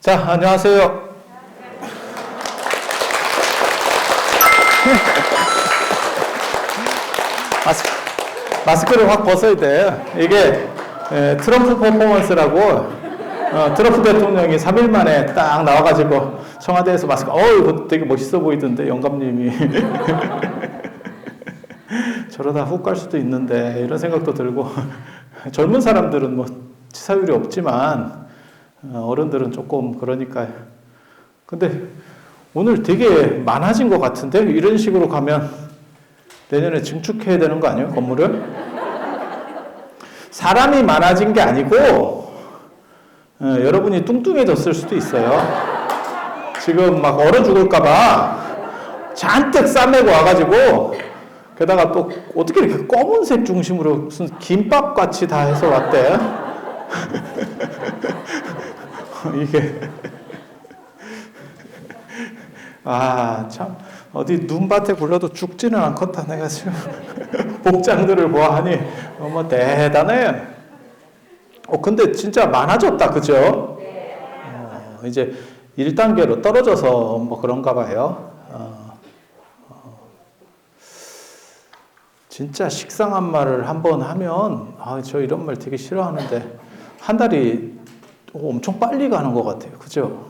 자, 안녕하세요. 마스크를 확 벗어야 돼. 이게 트럼프 퍼포먼스라고 트럼프 대통령이 3일 만에 딱 나와가지고 청와대에서 마스크, 이거 되게 멋있어 보이던데, 영감님이. 저러다 훅 갈 수도 있는데, 이런 생각도 들고. 젊은 사람들은 뭐 치사율이 없지만, 어른들은 조금 그러니까요. 근데 오늘 되게 많아진 것 같은데, 이런 식으로 가면 내년에 증축해야 되는 거 아니에요, 건물을? 사람이 많아진 게 아니고, 여러분이 뚱뚱해졌을 수도 있어요. 지금 막 얼어 죽을까봐 잔뜩 싸매고 와가지고, 게다가 또 어떻게 이렇게 검은색 중심으로 무슨 김밥 같이 다 해서 왔대. 이게. 참. 어디 눈밭에 굴러도 죽지는 않겠다. 내가 지금 복장들을 보아하니, 대단해. 근데 진짜 많아졌다. 그죠? 이제 1단계로 떨어져서 뭐 그런가 봐요. 진짜 식상한 말을 한번 하면, 저 이런 말 되게 싫어하는데, 한 달이 엄청 빨리 가는 것 같아요. 그죠?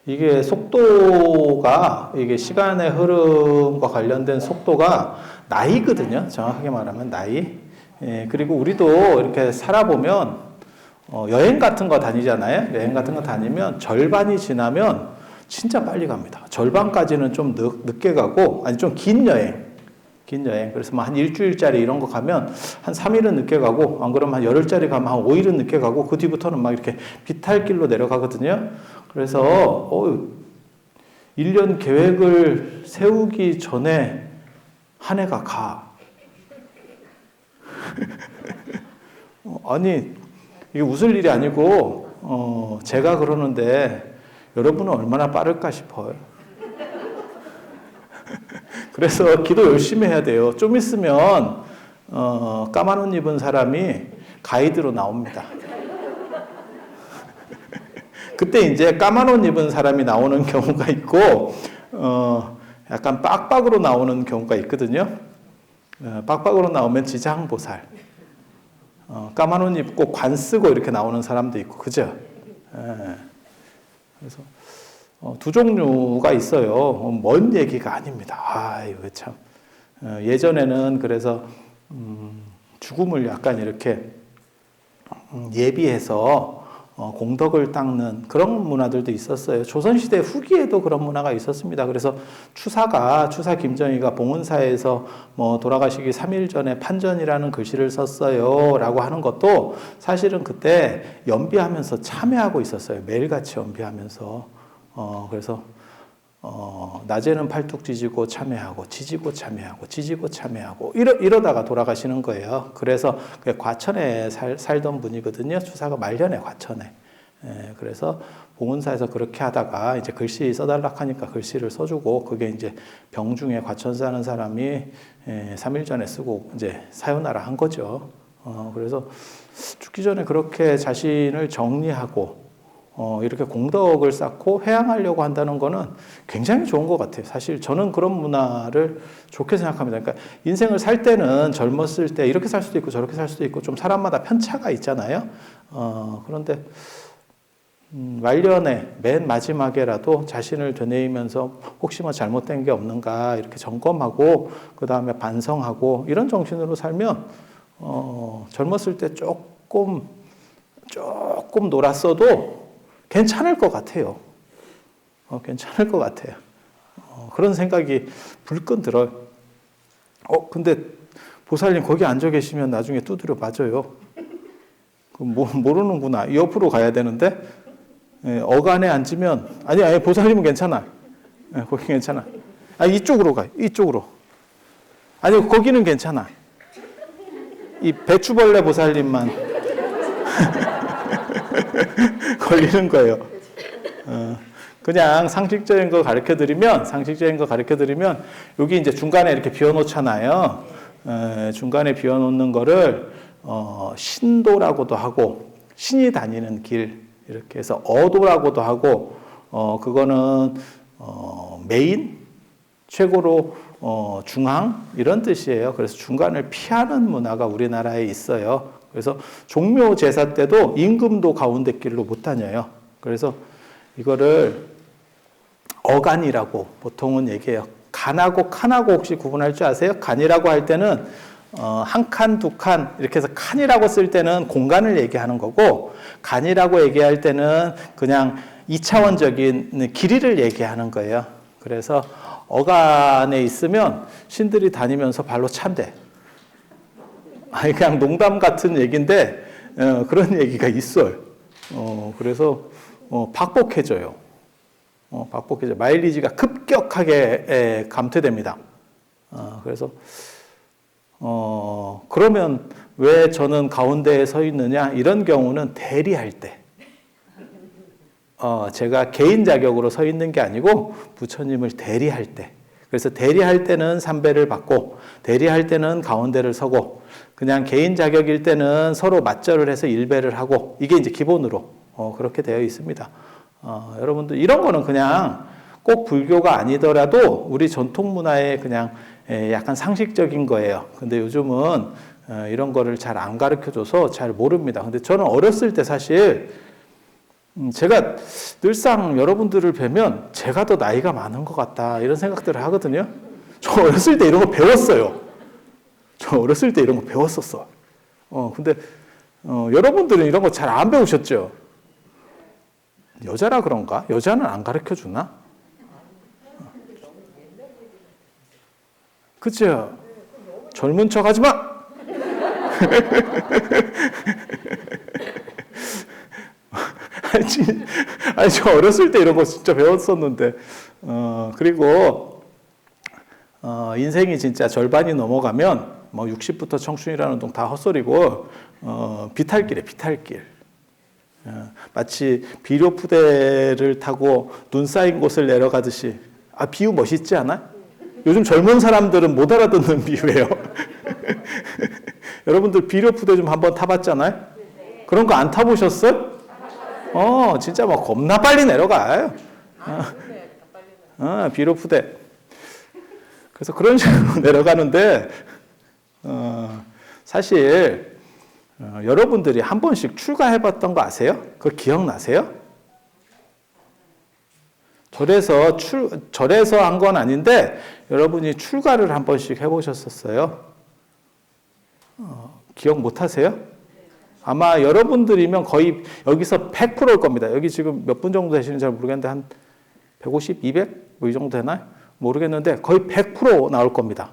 이게 속도가, 이게 시간의 흐름과 관련된 속도가 나이거든요. 정확하게 말하면 나이. 그리고 우리도 이렇게 살아보면, 여행 같은 거 다니잖아요. 여행 같은 거 다니면 절반이 지나면 진짜 빨리 갑니다. 절반까지는 좀 늦게 가고, 아니 좀 긴 여행. 그래서 뭐 한 일주일짜리 이런 거 가면 한 3일은 늦게 가고, 안 그러면 한 열흘짜리 가면 한 5일은 늦게 가고, 그 뒤부터는 막 이렇게 비탈길로 내려가거든요. 그래서 1년 계획을 세우기 전에 한 해가 가. 아니, 이게 웃을 일이 아니고, 제가 그러는데 여러분은 얼마나 빠를까 싶어요. 그래서 기도 열심히 해야 돼요. 좀 있으면 까만 옷 입은 사람이 가이드로 나옵니다. 그때 이제 까만 옷 입은 사람이 나오는 경우가 있고, 약간 빡빡으로 나오는 경우가 있거든요. 빡빡으로 나오면 지장보살. 까만 옷 입고 관 쓰고 이렇게 나오는 사람도 있고, 그죠? 그래서 두 종류가 있어요. 먼 얘기가 아닙니다. 이거 참. 예전에는 그래서 죽음을 약간 이렇게 예비해서 공덕을 닦는 그런 문화들도 있었어요. 조선시대 후기에도 그런 문화가 있었습니다. 그래서 추사 김정희가 봉은사에서 뭐 돌아가시기 3일 전에 판전이라는 글씨를 썼어요 라고 하는 것도 사실은 그때 연비하면서 참여하고 있었어요. 매일같이 연비하면서. 그래서 낮에는 팔뚝 지지고 참회하고 지지고 참회하고 이러다가 돌아가시는 거예요. 그래서 과천에 살던 분이거든요. 추사가 말년에 과천에. 그래서 봉은사에서 그렇게 하다가 이제 글씨 써달라 하니까 글씨를 써주고, 그게 이제 병중에 과천 사는 사람이 3일 전에 쓰고 이제 사요나라 한 거죠. 그래서 죽기 전에 그렇게 자신을 정리하고 이렇게 공덕을 쌓고 회양하려고 한다는 거는 굉장히 좋은 것 같아요. 사실 저는 그런 문화를 좋게 생각합니다. 그러니까 인생을 살 때는 젊었을 때 이렇게 살 수도 있고 저렇게 살 수도 있고 좀 사람마다 편차가 있잖아요. 그런데 말년에 맨 마지막에라도 자신을 되뇌이면서 혹시 뭐 잘못된 게 없는가 이렇게 점검하고 그 다음에 반성하고 이런 정신으로 살면 젊었을 때 조금 놀았어도 괜찮을 것 같아요. 괜찮을 것 같아요. 그런 생각이 불끈 들어요. 근데 보살님 거기 앉아 계시면 나중에 두드려 맞아요. 모르는구나. 옆으로 가야 되는데 어간에 앉으면 아니 보살님은 괜찮아. 거기 괜찮아. 이쪽으로 가요. 이쪽으로. 아니 거기는 괜찮아. 이 배추벌레 보살님만 걸리는 거예요. 그냥 상식적인 거 가르쳐 드리면 여기 이제 중간에 이렇게 비워 놓잖아요. 중간에 비워 놓는 거를 신도라고도 하고 신이 다니는 길 이렇게 해서 어도라고도 하고, 그거는, 메인? 최고로, 중앙? 이런 뜻이에요. 그래서 중간을 피하는 문화가 우리나라에 있어요. 그래서 종묘 제사 때도 임금도 가운데 길로 못 다녀요. 그래서 이거를 어간이라고 보통은 얘기해요. 간하고 칸하고 혹시 구분할 줄 아세요? 간이라고 할 때는 한 칸, 두 칸 이렇게 해서 칸이라고 쓸 때는 공간을 얘기하는 거고, 간이라고 얘기할 때는 그냥 2차원적인 길이를 얘기하는 거예요. 그래서 어간에 있으면 신들이 다니면서 발로 찬대. 아니 그냥 농담 같은 얘기인데 그런 얘기가 있어요. 그래서 박복해져요. 박복해져. 마일리지가 급격하게 감퇴됩니다. 그래서 그러면 왜 저는 가운데에 서 있느냐? 이런 경우는 대리할 때. 제가 개인 자격으로 서 있는 게 아니고 부처님을 대리할 때. 그래서 대리할 때는 삼배를 받고, 대리할 때는 가운데를 서고, 그냥 개인 자격일 때는 서로 맞절을 해서 일배를 하고, 이게 이제 기본으로 그렇게 되어 있습니다. 여러분들 이런 거는 그냥 꼭 불교가 아니더라도 우리 전통 문화의 그냥 약간 상식적인 거예요. 근데 요즘은 이런 거를 잘 안 가르쳐줘서 잘 모릅니다. 근데 저는 어렸을 때 사실 제가 늘상 여러분들을 뵈면 제가 더 나이가 많은 것 같다 이런 생각들을 하거든요. 저 어렸을 때 이런 거 배웠어요. 저 어렸을 때 이런 거 배웠었어. 근데 여러분들은 이런 거 잘 안 배우셨죠? 여자라 그런가? 여자는 안 가르쳐 주나? 그죠? 젊은 척 하지 마! 아니, 저 어렸을 때 이런 거 진짜 배웠었는데, 그리고, 인생이 진짜 절반이 넘어가면, 뭐 60부터 청춘이라는 운동 다 헛소리고, 비탈길에 비탈길. 마치 비료푸대를 타고 눈 쌓인 곳을 내려가듯이, 비유 멋있지 않아? 요즘 젊은 사람들은 못 알아듣는 비유예요. 여러분들 비료푸대 좀 한번 타봤잖아요? 그런 거 안 타보셨어요? 진짜 막 겁나 빨리 내려가요. 비료푸대. 그래서 그런 식으로 내려가는데, 사실, 여러분들이 한 번씩 출가해봤던 거 아세요? 그거 기억나세요? 절에서 한 건 아닌데, 여러분이 출가를 한 번씩 해보셨었어요? 기억 못 하세요? 아마 여러분들이면 거의 여기서 100%일 겁니다. 여기 지금 몇 분 정도 되시는지 잘 모르겠는데, 한 150, 200? 뭐 이 정도 되나요? 모르겠는데, 거의 100% 나올 겁니다.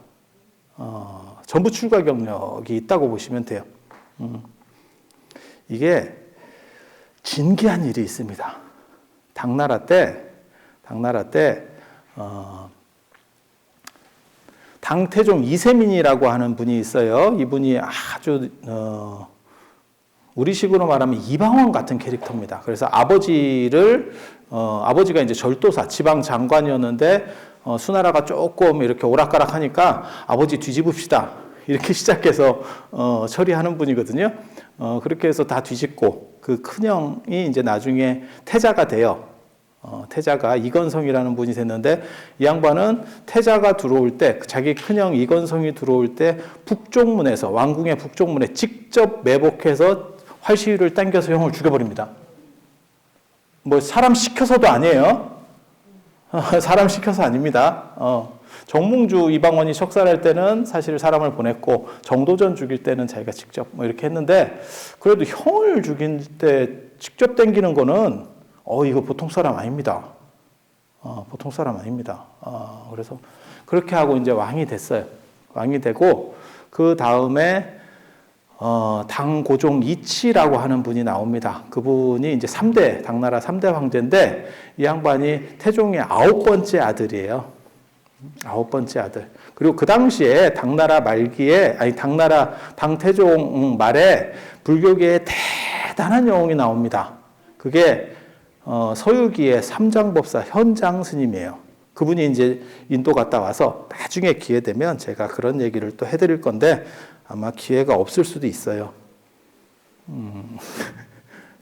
전부 출가 경력이 있다고 보시면 돼요. 이게 진기한 일이 있습니다. 당나라 때, 당태종 이세민이라고 하는 분이 있어요. 이분이 아주, 우리식으로 말하면 이방원 같은 캐릭터입니다. 그래서 아버지가 이제 절도사, 지방 장관이었는데, 수나라가 조금 이렇게 오락가락 하니까 아버지 뒤집읍시다. 이렇게 시작해서, 처리하는 분이거든요. 그렇게 해서 다 뒤집고, 그 큰형이 이제 나중에 태자가 돼요. 태자가 이건성이라는 분이 됐는데, 이 양반은 태자가 들어올 때, 자기 큰형 이건성이 들어올 때 북쪽문에서, 왕궁의 북쪽문에 직접 매복해서 활시위를 당겨서 형을 죽여버립니다. 뭐 사람 시켜서도 아니에요. 사람 시켜서 아닙니다. 정몽주 이방원이 척살할 때는 사실 사람을 보냈고, 정도전 죽일 때는 자기가 직접 뭐 이렇게 했는데, 그래도 형을 죽일 때 직접 당기는 거는 이거 보통 사람 아닙니다. 보통 사람 아닙니다. 그래서 그렇게 하고 이제 왕이 됐어요. 왕이 되고, 그 다음에 당고종 이치라고 하는 분이 나옵니다. 그분이 이제 당나라 3대 황제인데, 이 양반이 태종의 9번째 아들이에요. 9번째 아들. 그리고 그 당시에 당태종 말에 불교계에 대단한 영웅이 나옵니다. 그게 서유기의 삼장법사 현장 스님이에요. 그분이 이제 인도 갔다 와서 나중에 기회 되면 제가 그런 얘기를 또 해드릴 건데, 아마 기회가 없을 수도 있어요.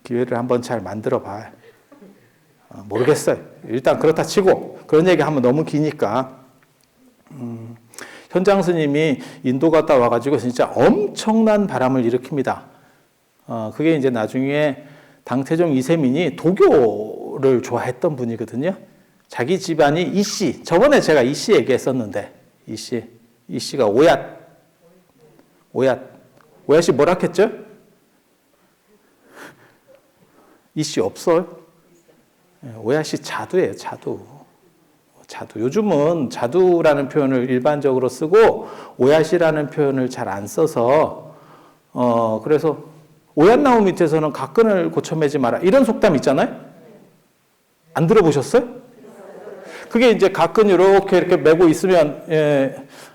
기회를 한번 잘 만들어 봐. 모르겠어요. 일단 그렇다 치고 그런 얘기 하면 너무 기니까 현장 스님이 인도 갔다 와가지고 진짜 엄청난 바람을 일으킵니다. 그게 이제 나중에 당태종 이세민이 도교를 좋아했던 분이거든요. 자기 집안이 이씨, 저번에 제가 이씨 얘기했었는데 이씨가 오얏이 뭐라 했죠? 이씨 없어요? 오얏이 자두예요, 자두. 요즘은 자두라는 표현을 일반적으로 쓰고 오얏이라는 표현을 잘 안 써서 그래서 오얏나무 밑에서는 갓끈을 고쳐 매지 마라 이런 속담 있잖아요. 안 들어보셨어요? 그게 이제 갓끈 이렇게 매고 있으면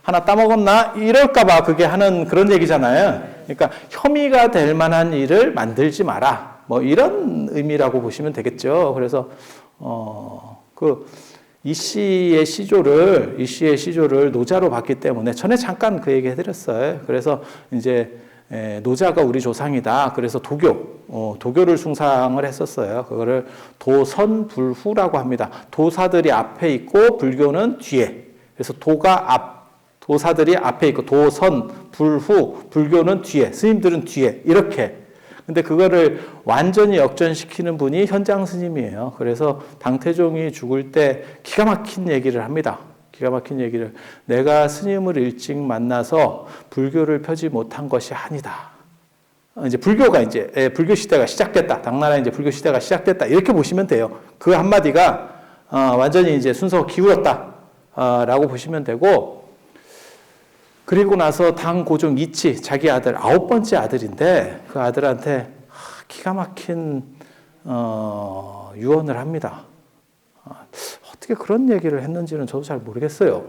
하나 따먹었나 이럴까봐 그게 하는 그런 얘기잖아요. 그러니까 혐의가 될 만한 일을 만들지 마라. 뭐 이런 의미라고 보시면 되겠죠. 그래서 이씨의 시조를 노자로 봤기 때문에 전에 잠깐 그 얘기 해드렸어요. 그래서 이제 노자가 우리 조상이다. 그래서 도교를 숭상을 했었어요. 그거를 도선불후라고 합니다. 도사들이 앞에 있고 불교는 뒤에. 그래서 도사들이 앞에 있고 도선, 불후, 불교는 뒤에, 스님들은 뒤에 이렇게. 근데 그거를 완전히 역전시키는 분이 현장 스님이에요. 그래서 당태종이 죽을 때 기가 막힌 얘기를 합니다. 기가 막힌 얘기를. 내가 스님을 일찍 만나서 불교를 펴지 못한 것이 아니다. 이제 불교 시대가 시작됐다. 당나라에 이제 불교 시대가 시작됐다. 이렇게 보시면 돼요. 그 한마디가 완전히 이제 순서가 기울었다. 라고 보시면 되고, 그리고 나서 당고종 이치, 자기 아들, 9번째 아들인데, 그 아들한테 기가 막힌, 유언을 합니다. 어떻게 그런 얘기를 했는지는 저도 잘 모르겠어요.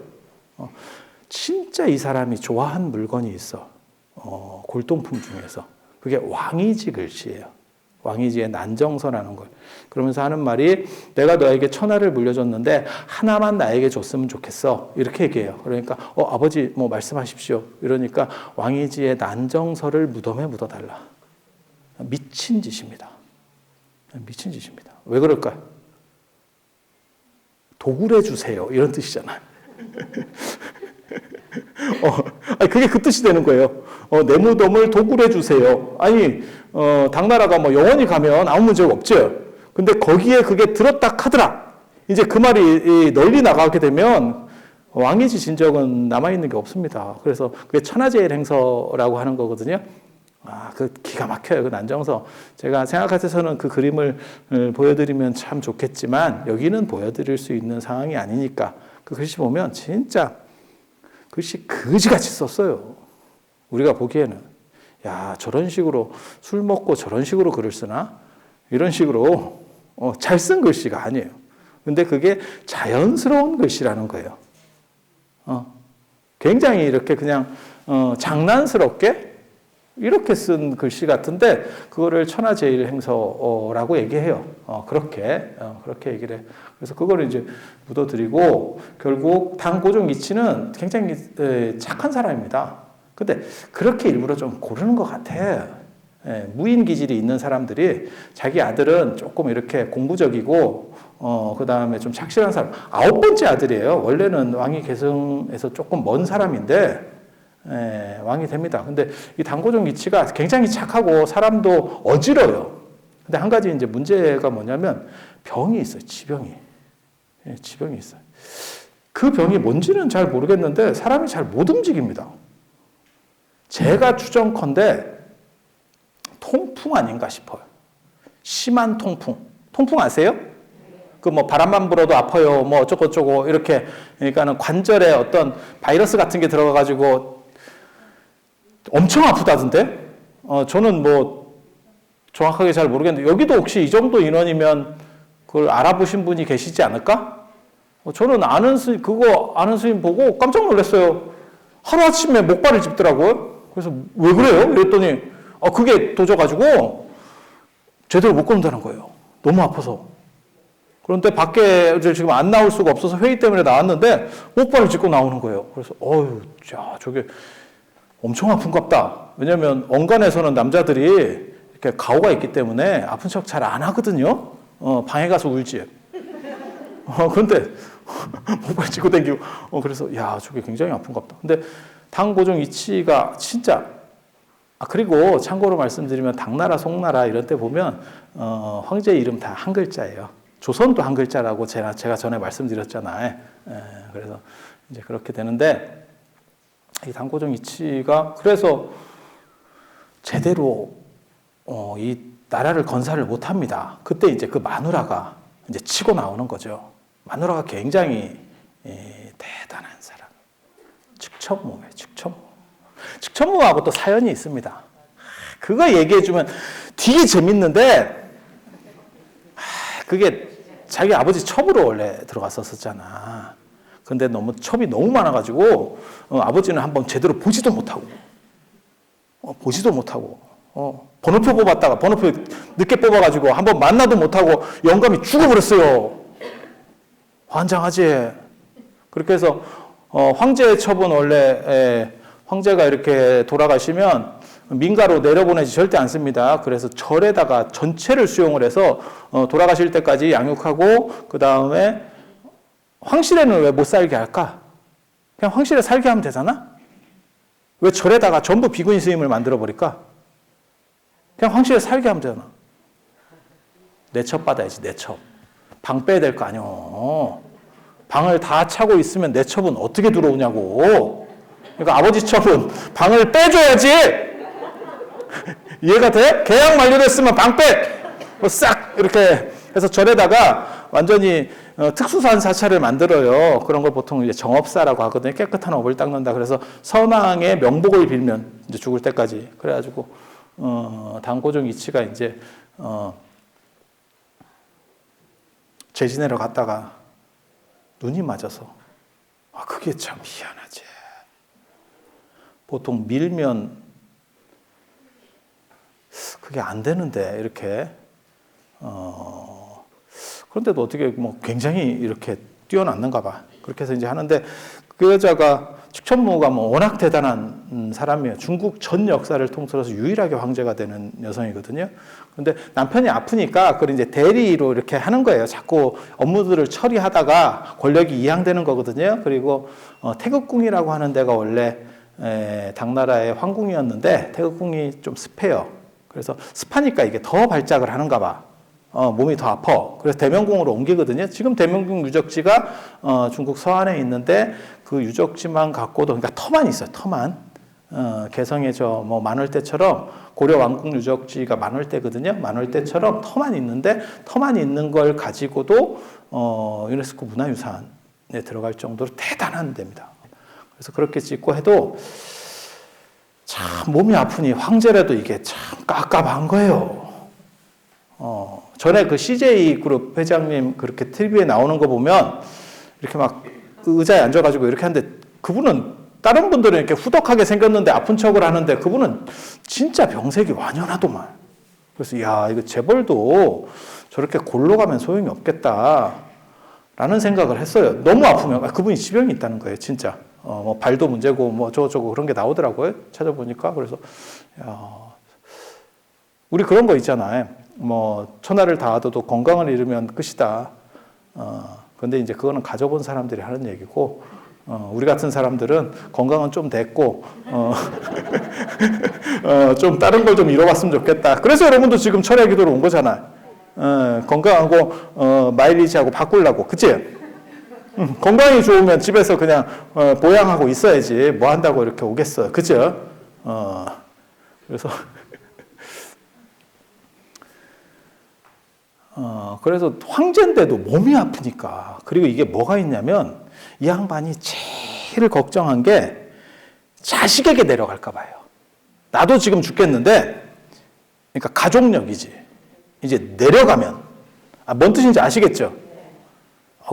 진짜 이 사람이 좋아한 물건이 있어. 골동품 중에서. 그게 왕이지 글씨예요. 왕이지의 난정서라는 걸. 그러면서 하는 말이 내가 너에게 천하를 물려줬는데 하나만 나에게 줬으면 좋겠어. 이렇게 얘기해요. 그러니까 아버지 뭐 말씀하십시오. 이러니까 왕이지의 난정서를 무덤에 묻어달라. 미친 짓입니다. 미친 짓입니다. 왜 그럴까요? 도굴해 주세요. 이런 뜻이잖아요. 그게 그 뜻이 되는 거예요. 내 무덤을 도굴해 주세요. 아니, 당나라가 뭐 영원히 가면 아무 문제가 없죠. 근데 거기에 그게 들었다 카더라. 이제 그 말이 널리 나가게 되면 왕이지 진적은 남아있는 게 없습니다. 그래서 그게 천하제일 행서라고 하는 거거든요. 그 기가 막혀요. 그 난정서. 제가 생각해서는 그 그림을 보여드리면 참 좋겠지만 여기는 보여드릴 수 있는 상황이 아니니까 그 글씨 보면 진짜 글씨 그지같이 썼어요. 우리가 보기에는 야 저런 식으로 술 먹고 저런 식으로 글을 쓰나? 이런 식으로 잘 쓴 글씨가 아니에요. 근데 그게 자연스러운 글씨라는 거예요. 굉장히 이렇게 그냥 장난스럽게 이렇게 쓴 글씨 같은데 그거를 천하제일 행서라고 얘기해요. 그렇게 얘기를 해요. 그래서 그거를 이제 묻어드리고 결국 당고종 이치는 굉장히 착한 사람입니다. 근데 그렇게 일부러 좀 고르는 것 같아. 무인 기질이 있는 사람들이 자기 아들은 조금 이렇게 공부적이고 그 다음에 좀 착실한 사람. 9번째 아들이에요. 원래는 왕위 계승에서 조금 먼 사람인데 왕이 됩니다. 근데 이 당고종 이치가 굉장히 착하고 사람도 어지러요. 근데 한 가지 이제 문제가 뭐냐면 병이 있어요. 지병이 있어요. 그 병이 뭔지는 잘 모르겠는데 사람이 잘 못 움직입니다. 제가 추정컨대 통풍 아닌가 싶어요. 심한 통풍. 통풍 아세요? 그 뭐 바람만 불어도 아파요. 뭐 어쩌고저쩌고 이렇게 그러니까는 관절에 어떤 바이러스 같은 게 들어가가지고 엄청 아프다던데? 저는 뭐 정확하게 잘 모르겠는데 여기도 혹시 이 정도 인원이면 그걸 알아보신 분이 계시지 않을까? 저는 아는 스님 보고 깜짝 놀랐어요. 하루아침에 목발을 짚더라고요. 그래서 왜 그래요? 이랬더니 그게 도져가지고 제대로 못 걷는다는 거예요. 너무 아파서. 그런데 밖에 지금 안 나올 수가 없어서 회의 때문에 나왔는데 목발을 짚고 나오는 거예요. 그래서 저게 엄청 아픈갑다. 왜냐하면 언간에서는 남자들이 이렇게 가오가 있기 때문에 아픈 척 잘 안 하거든요. 방에 가서 울지. 그런데 목발 짚고 당기고 그래서 야 저게 굉장히 아픈가 보다. 근데 당고종 이치가 진짜 그리고 참고로 말씀드리면 당나라 송나라 이런 때 보면 황제 이름 다 한 글자예요. 조선도 한 글자라고 제가 전에 말씀드렸잖아요. 그래서 이제 그렇게 되는데 이 당고종 이치가 그래서 제대로 이 나라를 건사를 못합니다. 그때 이제 그 마누라가 이제 치고 나오는 거죠. 마누라가 굉장히 대단한 사람. 측천무예요. 측천무하고 또 사연이 있습니다. 그거 얘기해주면 되게 재밌는데 그게 자기 아버지 첩으로 원래 들어갔었잖아. 근데 첩이 너무 많아가지고 아버지는 한번 제대로 보지도 못하고 번호표 뽑았다가 번호표 늦게 뽑아가지고 한번 만나도 못하고 영감이 죽어버렸어요. 환장하지. 그렇게 해서 황제의 첩은 원래 황제가 이렇게 돌아가시면 민가로 내려보내지 절대 않습니다. 그래서 절에다가 전체를 수용을 해서 돌아가실 때까지 양육하고 그 다음에 황실에는 왜 못 살게 할까? 그냥 황실에 살게 하면 되잖아? 왜 절에다가 전부 비구니 스님을 만들어 버릴까? 그냥 황실에 살게 하면 되잖아. 내첩 받아야지, 내첩. 방 빼야 될 거 아니오. 방을 다 차고 있으면 내첩은 어떻게 들어오냐고. 그러니까 아버지 첩은 방을 빼줘야지. 이해가 돼? 계약 만료됐으면 방 빼! 싹 이렇게 해서 절에다가 완전히 특수산 사찰을 만들어요. 그런 걸 보통 이제 정업사라고 하거든요. 깨끗한 업을 닦는다. 그래서 선왕의 명복을 빌면 이제 죽을 때까지. 그래가지고 당고종 이치가 이제 제 지내러 갔다가 눈이 맞아서 그게 참 희한하지. 보통 밀면 그게 안 되는데 이렇게 그런데도 어떻게 뭐 굉장히 이렇게 뛰어났는가 봐. 그렇게 해서 이제 하는데 그 여자가 측천무가 뭐 워낙 대단한 사람이에요. 중국 전 역사를 통틀어서 유일하게 황제가 되는 여성이거든요. 근데 남편이 아프니까 그걸 이제 대리로 이렇게 하는 거예요. 자꾸 업무들을 처리하다가 권력이 이양되는 거거든요. 그리고 태극궁이라고 하는 데가 원래 당나라의 황궁이었는데 태극궁이 좀 습해요. 그래서 습하니까 이게 더 발작을 하는가 봐. 몸이 더 아파. 그래서 대명궁으로 옮기거든요. 지금 대명궁 유적지가 중국 서안에 있는데 그 유적지만 갖고도 그러니까 터만 있어요. 터만. 개성의 뭐 만월대처럼 고려 왕궁 유적지가 만월대거든요. 만월대처럼 터만 있는데 터만 있는 걸 가지고도 유네스코 문화유산에 들어갈 정도로 대단한 데입니다. 그래서 그렇게 짓고 해도 참 몸이 아프니 황제라도 이게 참 깝깝한 거예요. 전에 그 CJ 그룹 회장님 그렇게 TV에 나오는 거 보면 이렇게 막 의자에 앉아가지고 이렇게 하는데 그분은 다른 분들은 이렇게 후덕하게 생겼는데 아픈 척을 하는데 그분은 진짜 병색이 완연하더만. 그래서 야 이거 재벌도 저렇게 골로 가면 소용이 없겠다라는 생각을 했어요. 너무 아프면 그분이 지병이 있다는 거예요, 진짜. 뭐 발도 문제고 뭐 저거 그런 게 나오더라고요. 찾아보니까. 그래서 야, 우리 그런 거 있잖아요. 뭐 천하를 다하도 건강을 잃으면 끝이다. 근데 이제 그거는 가져본 사람들이 하는 얘기고 우리 같은 사람들은 건강은 좀 됐고 좀 다른 걸 좀 잃어봤으면 좋겠다. 그래서 여러분도 지금 철야 기도로 온 거잖아요. 건강하고 마일리지하고 바꾸려고, 그치? 건강이 좋으면 집에서 그냥 보양하고 있어야지 뭐 한다고 이렇게 오겠어요, 그죠? 그래서 그래서 황제인데도 몸이 아프니까. 그리고 이게 뭐가 있냐면 이 양반이 제일 걱정한 게 자식에게 내려갈까 봐요. 나도 지금 죽겠는데, 그러니까 가족력이지. 이제 내려가면 뭔 뜻인지 아시겠죠?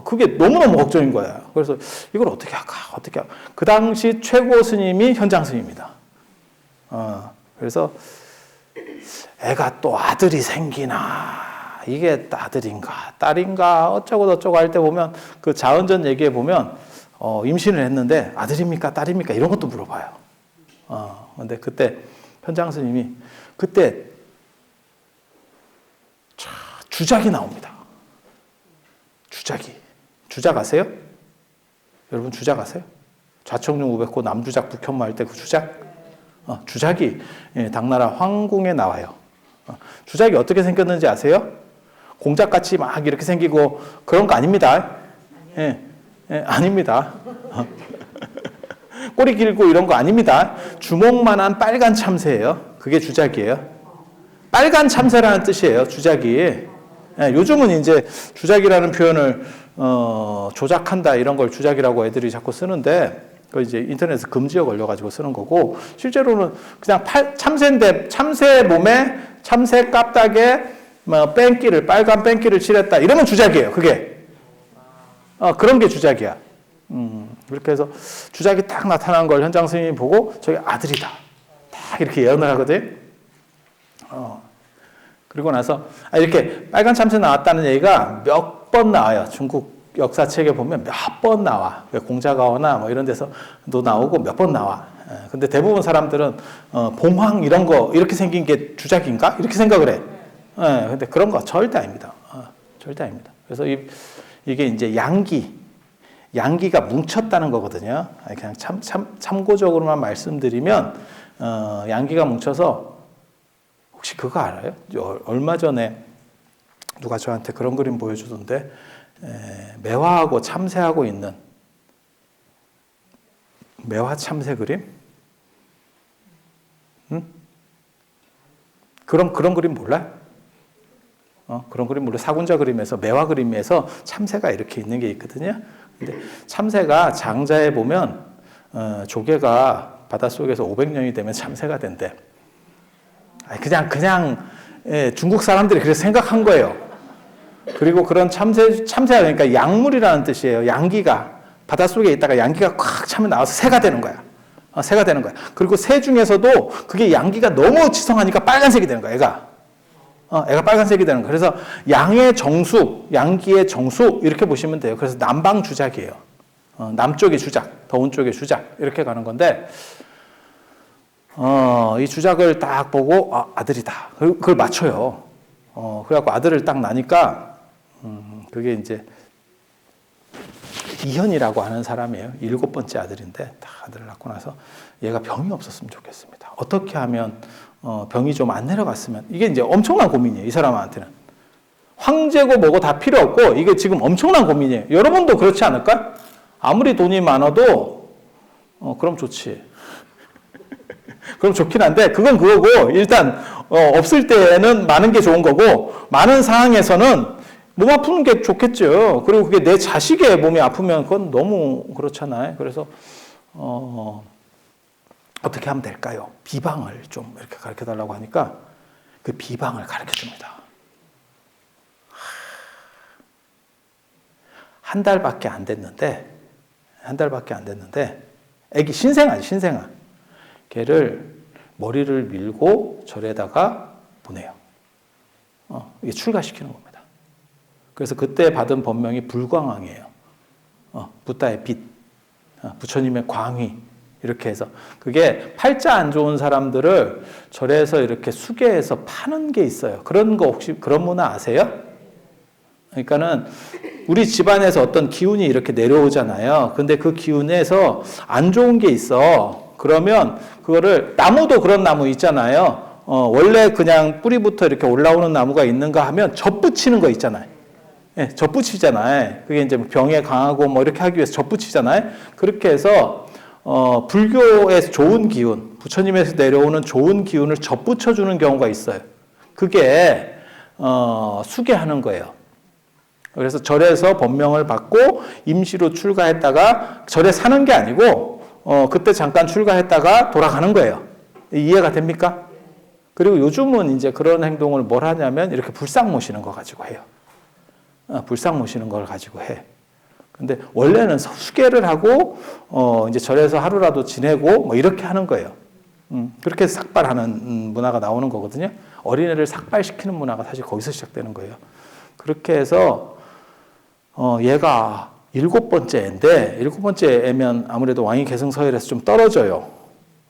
그게 너무너무 걱정인 거야. 그래서 이걸 어떻게 할까? 그 당시 최고 스님이 현장 스님입니다. 그래서 애가 또 아들이 생기나. 이게 아들인가 딸인가 어쩌고 저쩌고 할 때 보면 그 자은전 얘기해 보면 임신을 했는데 아들입니까 딸입니까 이런 것도 물어봐요. 근데 그때 현장 스님이 그때 주작이 나옵니다. 주작이. 주작 아세요? 여러분 주작 아세요? 좌청룡 우백호 남주작 북현무 할 때 그 주작? 주작이 당나라 황궁에 나와요. 주작이 어떻게 생겼는지 아세요? 공작같이 막 이렇게 생기고 그런 거 아닙니다. 아닙니다. 꼬리 길고 이런 거 아닙니다. 주먹만한 빨간 참새예요. 그게 주작이에요. 빨간 참새라는 뜻이에요. 주작이. 요즘은 이제 주작이라는 표현을 조작한다 이런 걸 주작이라고 애들이 자꾸 쓰는데 그 이제 인터넷에 금지어 걸려가지고 쓰는 거고 실제로는 그냥 참새인데 참새 몸에 참새 깝닥에 뺑기를 빨간 뺑기를 칠했다 이러면 주작이에요. 그게 그런 게 주작이야. 그렇게 해서 주작이 딱 나타난 걸 현장 스님이 보고 저게 아들이다. 딱 이렇게 예언을 하거든. 그리고 나서 이렇게 빨간 참새 나왔다는 얘기가 몇 번 나와요. 중국 역사책에 보면 몇 번 나와. 공자가어나 뭐 이런 데서도 나오고 몇 번 나와. 근데 대부분 사람들은 봉황 이런 거 이렇게 생긴 게 주작인가? 이렇게 생각을 해. 근데 그런 거 절대 아닙니다. 절대 아닙니다. 그래서 이게 이제 양기가 뭉쳤다는 거거든요. 그냥 참고적으로만 말씀드리면 양기가 뭉쳐서 혹시 그거 알아요? 얼마 전에 누가 저한테 그런 그림 보여주던데 매화하고 참새하고 있는 매화 참새 그림? 그런 그림 몰라요? 그런 그림 몰라요? 사군자 그림에서 매화 그림에서 참새가 이렇게 있는 게 있거든요. 근데 참새가 장자에 보면 조개가 바닷속에서 500년이 되면 참새가 된대. 그냥 중국 사람들이 그렇게 생각한 거예요. 그리고 그런 참새가 그러니까 약물이라는 뜻이에요. 양기가 바닷속에 있다가 양기가 꽉 차면 나와서 새가 되는 거야. 새가 되는 거야. 그리고 새 중에서도 그게 양기가 너무 지성하니까 빨간색이 되는 거야. 애가 빨간색이 되는 거야. 그래서 양의 정수, 양기의 정수 이렇게 보시면 돼요. 그래서 남방 주작이에요. 남쪽의 주작, 더운 쪽의 주작 이렇게 가는 건데 이 주작을 딱 보고 아들이다. 그걸 맞춰요. 그래갖고 아들을 딱 나니까 그게 이제 이현이라고 하는 사람이에요. 7번째 아들인데 딱 아들을 낳고 나서 얘가 병이 없었으면 좋겠습니다. 어떻게 하면 병이 좀 안 내려갔으면 이게 이제 엄청난 고민이에요. 이 사람한테는 황제고 뭐고 다 필요 없고 이게 지금 엄청난 고민이에요. 여러분도 그렇지 않을까? 아무리 돈이 많아도 그럼 좋지. 그럼 좋긴 한데 그건 그거고 일단 없을 때는 많은 게 좋은 거고 많은 상황에서는 몸 아프는 게 좋겠죠. 그리고 그게 내 자식의 몸이 아프면 그건 너무 그렇잖아요. 그래서 어떻게 하면 될까요? 비방을 좀 이렇게 가르쳐달라고 하니까 그 비방을 가르쳐줍니다. 한 달밖에 안 됐는데 애기 신생아 걔를 머리를 밀고 절에다가 보내요. 이게 출가시키는 겁니다. 그래서 그때 받은 법명이 불광왕이에요. 붓다의 빛, 부처님의 광위 이렇게 해서 그게 팔자 안 좋은 사람들을 절에서 이렇게 수계해서 파는 게 있어요. 그런 거 혹시 그런 문화 아세요? 그러니까는 우리 집안에서 어떤 기운이 이렇게 내려오잖아요. 근데 그 기운에서 안 좋은 게 있어. 그러면 그거를 나무도 그런 나무 있잖아요. 원래 그냥 뿌리부터 이렇게 올라오는 나무가 있는가 하면 젖붙이는 거 있잖아요. 예, 젖붙이잖아요. 그게 이제 병에 강하고 뭐 이렇게 하기 위해서 젖붙이잖아요. 그렇게 해서 불교에서 좋은 기운, 부처님에서 내려오는 좋은 기운을 젖붙여주는 경우가 있어요. 그게 수계하는 거예요. 그래서 절에서 법명을 받고 임시로 출가했다가 절에 사는 게 아니고 그때 잠깐 출가했다가 돌아가는 거예요. 이해가 됩니까? 그리고 요즘은 이제 그런 행동을 뭘 하냐면 이렇게 불상 모시는 거 가지고 해요. 불상 모시는 걸 가지고 해. 근데 원래는 수계를 하고 이제 절에서 하루라도 지내고 뭐 이렇게 하는 거예요. 그렇게 해서 삭발하는 문화가 나오는 거거든요. 어린애를 삭발시키는 문화가 사실 거기서 시작되는 거예요. 그렇게 해서 얘가 7번째 애면 아무래도 왕위 계승 서열에서 좀 떨어져요.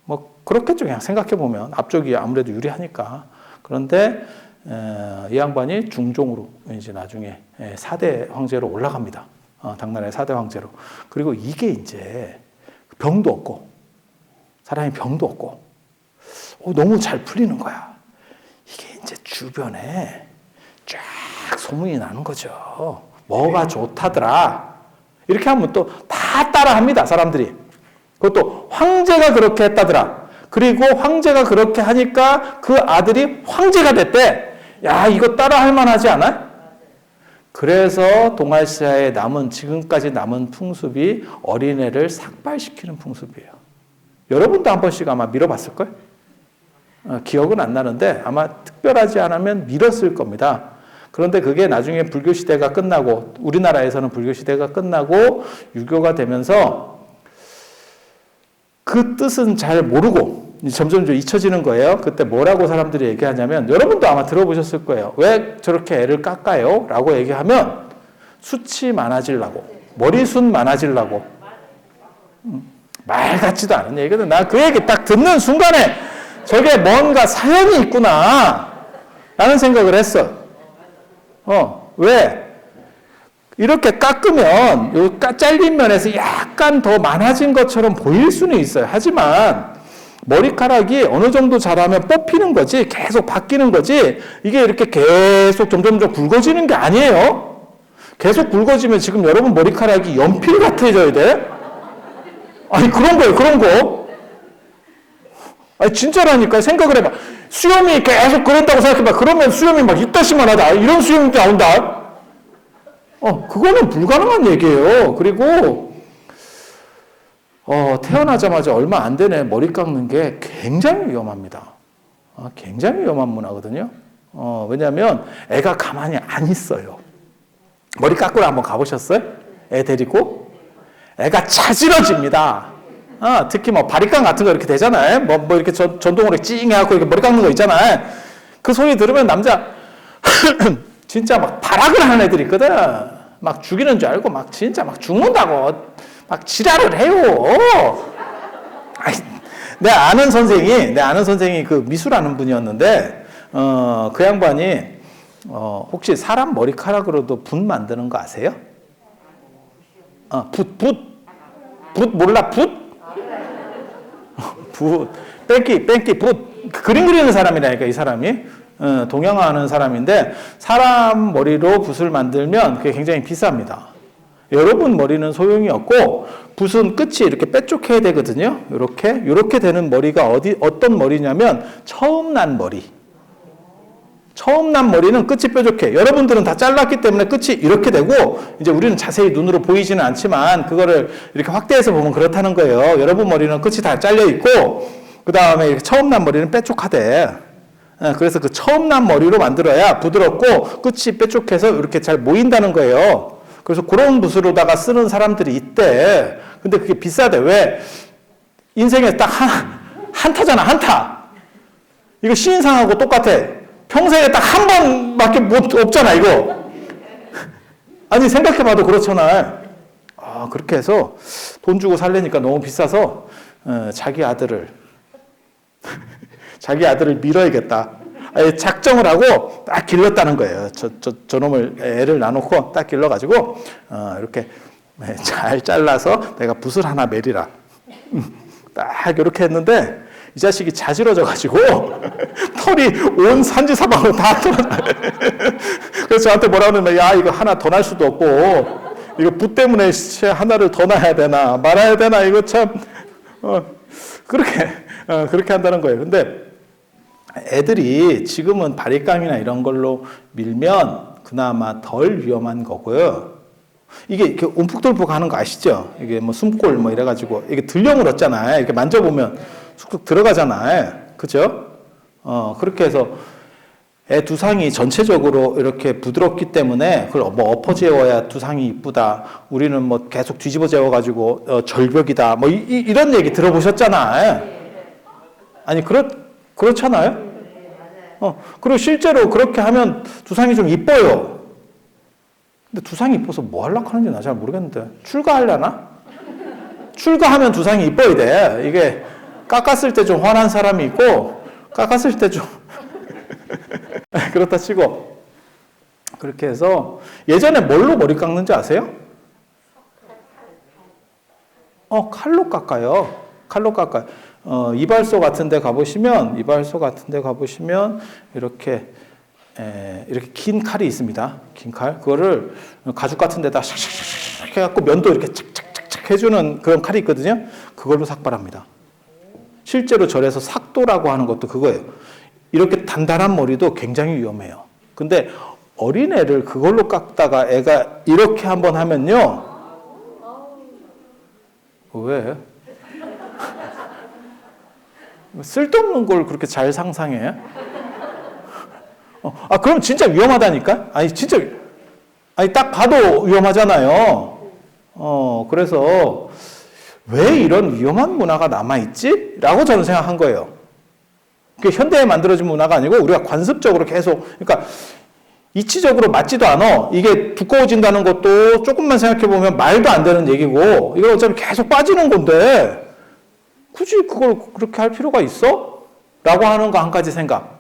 뭐 그렇겠죠. 그냥 생각해 보면 앞쪽이 아무래도 유리하니까. 그런데 이 양반이 중종으로 이제 나중에 4대 황제로 올라갑니다. 당나라의 4대 황제로. 그리고 이게 이제 병도 없고 사람이 병도 없고 너무 잘 풀리는 거야. 이게 이제 주변에 쫙 소문이 나는 거죠. 뭐가 좋다더라. 이렇게 하면 또 다 따라합니다. 사람들이. 그것도 황제가 그렇게 했다더라. 그리고 황제가 그렇게 하니까 그 아들이 황제가 됐대. 야, 이거 따라 할 만하지 않아? 그래서 동아시아에 지금까지 남은 풍습이 어린애를 삭발시키는 풍습이에요. 여러분도 한 번씩 아마 밀어봤을걸? 기억은 안 나는데 아마 특별하지 않으면 밀었을 겁니다. 그런데 그게 나중에 불교시대가 끝나고, 우리나라에서는 불교시대가 끝나고 유교가 되면서 그 뜻은 잘 모르고 점점 잊혀지는 거예요. 그때 뭐라고 사람들이 얘기하냐면, 여러분도 아마 들어보셨을 거예요. 왜 저렇게 애를 깎아요? 라고 얘기하면 숱이 많아지려고, 머리숱 많아지려고. 말 같지도 않은 얘기거든. 나 그 얘기 딱 듣는 순간에 저게 뭔가 사연이 있구나 라는 생각을 했어. 왜? 이렇게 깎으면 요 잘린 면에서 약간 더 많아진 것처럼 보일 수는 있어요. 하지만 머리카락이 어느 정도 자라면 뽑히는 거지, 계속 바뀌는 거지, 이게 이렇게 계속 점점점 굵어지는 게 아니에요. 계속 굵어지면 지금 여러분 머리카락이 연필 같아져야 돼? 아니, 그런 거예요, 그런 거. 아니, 진짜라니까. 생각을 해봐. 수염이 계속 그런다고 생각해봐. 그러면 수염이 막 이따시만 하다. 이런 수염이 나온다. 그거는 불가능한 얘기예요. 그리고, 태어나자마자 얼마 안 되네 머리 깎는 게 굉장히 위험합니다. 굉장히 위험한 문화거든요. 왜냐면 애가 가만히 안 있어요. 머리 깎으러 한번 가보셨어요? 애 데리고? 애가 차지러집니다. 특히 뭐 바리깡 같은 거 이렇게 되잖아요. 뭐 이렇게 전동으로 찡 해갖고 이렇게 머리 깎는 거 있잖아요. 그 소리 들으면 남자 진짜 막 발악을 하는 애들이 있거든. 막 죽이는 줄 알고 막 진짜 막 죽는다고 막 지랄을 해요. 내 아는 선생이 그 미술하는 분이었는데, 그 양반이 혹시 사람 머리카락으로도 붓 만드는 거 아세요? 붓 몰라? 붓? 뺑기, 붓. 그림 그리는 사람이라니까, 이 사람이. 동양화하는 사람인데, 사람 머리로 붓을 만들면 그게 굉장히 비쌉니다. 여러분 머리는 소용이 없고, 붓은 끝이 이렇게 빼쪽해야 되거든요. 요렇게 되는 머리가 어떤 머리냐면, 처음 난 머리. 처음 난 머리는 끝이 뾰족해. 여러분들은 다 잘랐기 때문에 끝이 이렇게 되고, 이제 우리는 자세히 눈으로 보이지는 않지만 그거를 이렇게 확대해서 보면 그렇다는 거예요. 여러분 머리는 끝이 다 잘려 있고, 그 다음에 처음 난 머리는 뾰족하대. 그래서 그 처음 난 머리로 만들어야 부드럽고 끝이 뾰족해서 이렇게 잘 모인다는 거예요. 그래서 그런 붓으로다가 쓰는 사람들이 있대. 근데 그게 비싸대. 왜? 인생에 딱 한타잖아, 한타. 이거 신인상하고 똑같아. 평생에 딱 한 번밖에 없잖아, 이거. 아니, 생각해봐도 그렇잖아. 그렇게 해서 돈 주고 살려니까 너무 비싸서, 자기 아들을 밀어야겠다. 작정을 하고 딱 길렀다는 거예요. 저놈을 애를 나놓고 딱 길러가지고, 이렇게 잘 잘라서 내가 붓을 하나 매리라. 딱 이렇게 했는데, 이 자식이 자지러져가지고 털이 온 산지사방으로 다 털어나요. 그래서 저한테 뭐라 그러냐면, 야, 이거 하나 더 날 수도 없고, 이거 붓 때문에 하나를 더 놔야 되나 말아야 되나, 이거 참 그렇게 한다는 거예요. 근데 애들이 지금은 바리깡이나 이런 걸로 밀면 그나마 덜 위험한 거고요. 이게 이렇게 움푹돌푹 하는 거 아시죠? 이게 뭐 숨골 뭐 이래가지고 이게 들려물 없잖아요. 이렇게 만져보면 쑥쑥 들어가잖아요. 그죠? 그렇게 해서 애 두상이 전체적으로 이렇게 부드럽기 때문에 그걸 뭐 엎어재워야 두상이 이쁘다. 우리는 뭐 계속 뒤집어 재워가지고 절벽이다. 뭐 이런 얘기 들어보셨잖아요. 아니 그렇잖아요. 그리고 실제로 그렇게 하면 두상이 좀 이뻐요. 근데 두상이 이뻐서 뭐 하려고 하는지 나 잘 모르겠는데, 출가하려나? 출가하면 두상이 이뻐야 돼. 이게 깎았을 때 좀 화난 사람이 있고 깎았을 때 좀 그렇다 치고 그렇게 해서 예전에 뭘로 머리 깎는지 아세요? 칼로 깎아요. 칼로 깎아요. 이발소 같은 데 가보시면 이렇게 긴 칼이 있습니다. 긴 칼. 그거를 가죽 같은 데다 샥샥샥 해갖고 면도 이렇게 착착착착 해주는 그런 칼이 있거든요. 그걸로 삭발합니다. 실제로 절에서 삭도라고 하는 것도 그거예요. 이렇게 단단한 머리도 굉장히 위험해요. 근데 어린애를 그걸로 깎다가 애가 이렇게 한번 하면요. 왜? 쓸데없는 걸 그렇게 잘 상상해? 그럼 진짜 위험하다니까? 진짜, 딱 봐도 위험하잖아요. 그래서 왜 이런 위험한 문화가 남아있지? 라고 저는 생각한 거예요. 그게 현대에 만들어진 문화가 아니고 우리가 관습적으로 계속, 그러니까 이치적으로 맞지도 않아. 이게 두꺼워진다는 것도 조금만 생각해보면 말도 안 되는 얘기고, 이거 어차피 계속 빠지는 건데, 굳이 그걸 그렇게 할 필요가 있어? 라고 하는 거 한 가지 생각.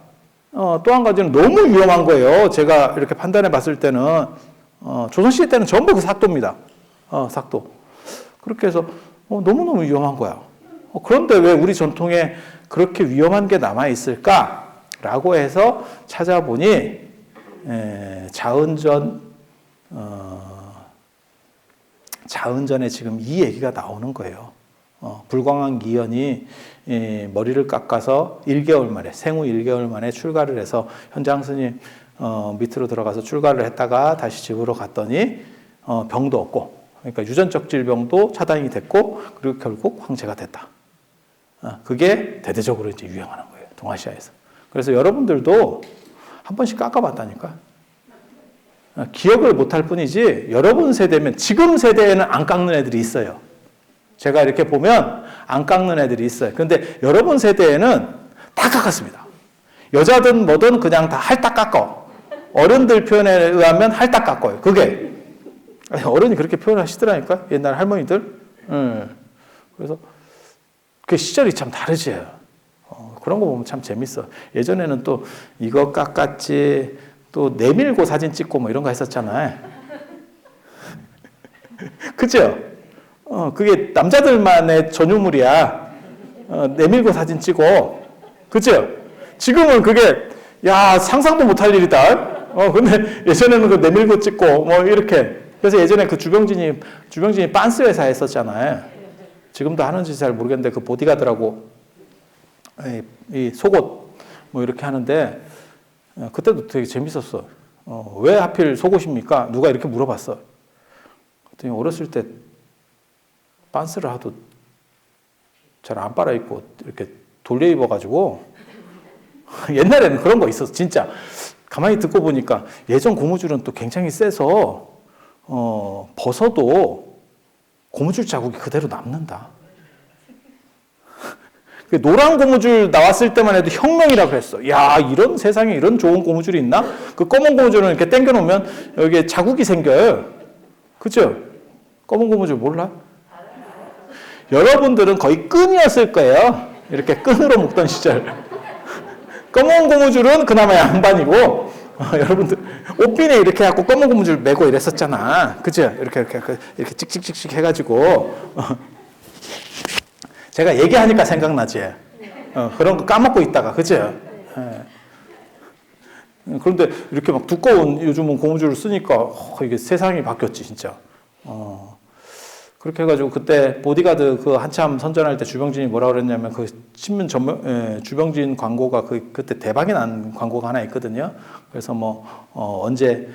또 한 가지는 너무 위험한 거예요. 제가 이렇게 판단해 봤을 때는, 조선시대 때는 전부 그 삭도입니다. 삭도. 그렇게 해서, 너무너무 위험한 거야. 그런데 왜 우리 전통에 그렇게 위험한 게 남아있을까? 라고 해서 찾아보니, 자은전에 지금 이 얘기가 나오는 거예요. 불광왕 기현이 머리를 깎아서 1개월 만에, 생후 1개월 만에 출가를 해서 현장 스님 밑으로 들어가서 출가를 했다가 다시 집으로 갔더니 병도 없고, 그러니까 유전적 질병도 차단이 됐고, 그리고 결국 황제가 됐다. 그게 대대적으로 이제 유행하는 거예요, 동아시아에서. 그래서 여러분들도 한 번씩 깎아봤다니까. 기억을 못할 뿐이지 여러분 세대면, 지금 세대에는 안 깎는 애들이 있어요. 제가 이렇게 보면 안 깎는 애들이 있어요. 근데 여러분 세대에는 다 깎았습니다. 여자든 뭐든 그냥 다 할딱 깎어. 어른들 표현에 의하면 할딱 깎아요. 그게 어른이 그렇게 표현하시더라니까, 옛날 할머니들. 그래서 그 시절이 참 다르지. 그런 거 보면 참 재밌어. 예전에는 또 이거 깎았지, 또 내밀고 사진 찍고 뭐 이런 거 했었잖아요. 그죠? 그게 남자들만의 전유물이야. 내밀고 사진 찍어. 그죠? 지금은 그게, 야, 상상도 못할 일이다. 근데 예전에는 그 내밀고 찍고, 뭐, 이렇게. 그래서 예전에 그 주병진이 빤스 회사 했었잖아요. 지금도 하는지 잘 모르겠는데, 그 보디가드라고, 이 속옷, 뭐, 이렇게 하는데, 그때도 되게 재밌었어. 왜 하필 속옷입니까? 누가 이렇게 물어봤어. 그랬더니 어렸을 때, 빤스를 하도 잘 안 빨아입고 이렇게 돌려 입어가지고 옛날에는 그런 거 있었어. 진짜 가만히 듣고 보니까 예전 고무줄은 또 굉장히 세서 벗어도 고무줄 자국이 그대로 남는다. 노란 고무줄 나왔을 때만 해도 혁명이라 그랬어. 야, 이런 세상에 이런 좋은 고무줄이 있나? 그 검은 고무줄은 이렇게 당겨 놓으면 여기에 자국이 생겨요. 그죠? 검은 고무줄 몰라? 여러분들은 거의 끈이었을 거예요. 이렇게 끈으로 묶던 시절. 검은 고무줄은 그나마 양반이고, 여러분들 옷비에 이렇게 해갖고 검은 고무줄 메고 이랬었잖아. 그죠? 이렇게 찍찍찍찍 해가지고. 제가 얘기하니까 생각나지. 그런 거 까먹고 있다가, 그죠? 그런데 이렇게 막 두꺼운 요즘은 고무줄을 쓰니까 이게 세상이 바뀌었지, 진짜. 그렇게 해가지고 그때 보디가드 그 한참 선전할 때 주병진이 뭐라 그랬냐면, 그 신문 주병진 광고가 그때 대박이 난 광고가 하나 있거든요. 그래서 뭐 언제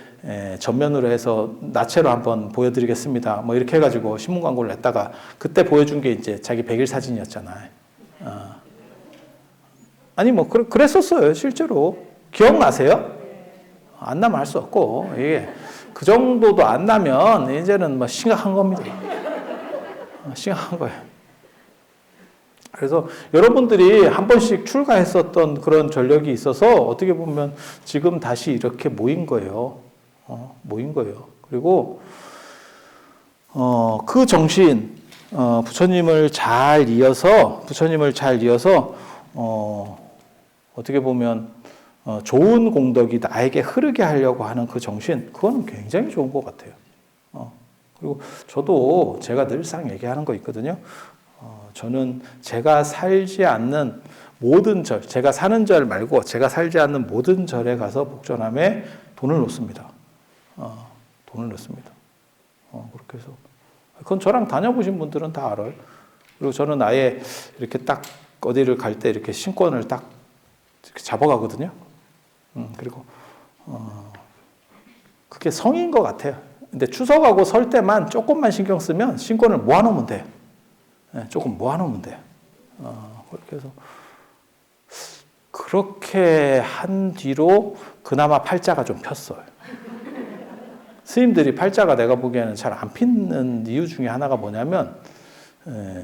전면으로 해서 나체로 한번 보여드리겠습니다. 뭐 이렇게 해가지고 신문 광고를 냈다가 그때 보여준 게 이제 자기 100일 사진이었잖아요. 아니 뭐 그랬었어요, 실제로. 기억나세요? 안 나면 할 수 없고, 이게 그 정도도 안 나면 이제는 뭐 심각한 겁니다. 심각한 거예요. 그래서 여러분들이 한 번씩 출가했었던 그런 전력이 있어서 어떻게 보면 지금 다시 이렇게 모인 거예요. 모인 거예요. 그리고 그 정신, 부처님을 잘 이어서 어떻게 보면 좋은 공덕이 나에게 흐르게 하려고 하는 그 정신, 그거는 굉장히 좋은 것 같아요. 그리고 저도 제가 늘상 얘기하는 거 있거든요. 저는 제가 살지 않는 모든 절, 제가 사는 절 말고 제가 살지 않는 모든 절에 가서 복전함에 돈을 놓습니다. 돈을 넣습니다. 그렇게 해서. 그건 저랑 다녀보신 분들은 다 알아요. 그리고 저는 아예 이렇게 딱 어디를 갈 때 이렇게 신권을 딱 이렇게 잡아가거든요. 그리고, 그게 성인 것 같아요. 근데 추석하고 설 때만 조금만 신경 쓰면 신권을 모아놓으면 돼. 조금 모아놓으면 돼. 그렇게 해서. 그렇게 한 뒤로 그나마 팔자가 좀 폈어요. 스님들이 팔자가 내가 보기에는 잘 안 피는 이유 중에 하나가 뭐냐면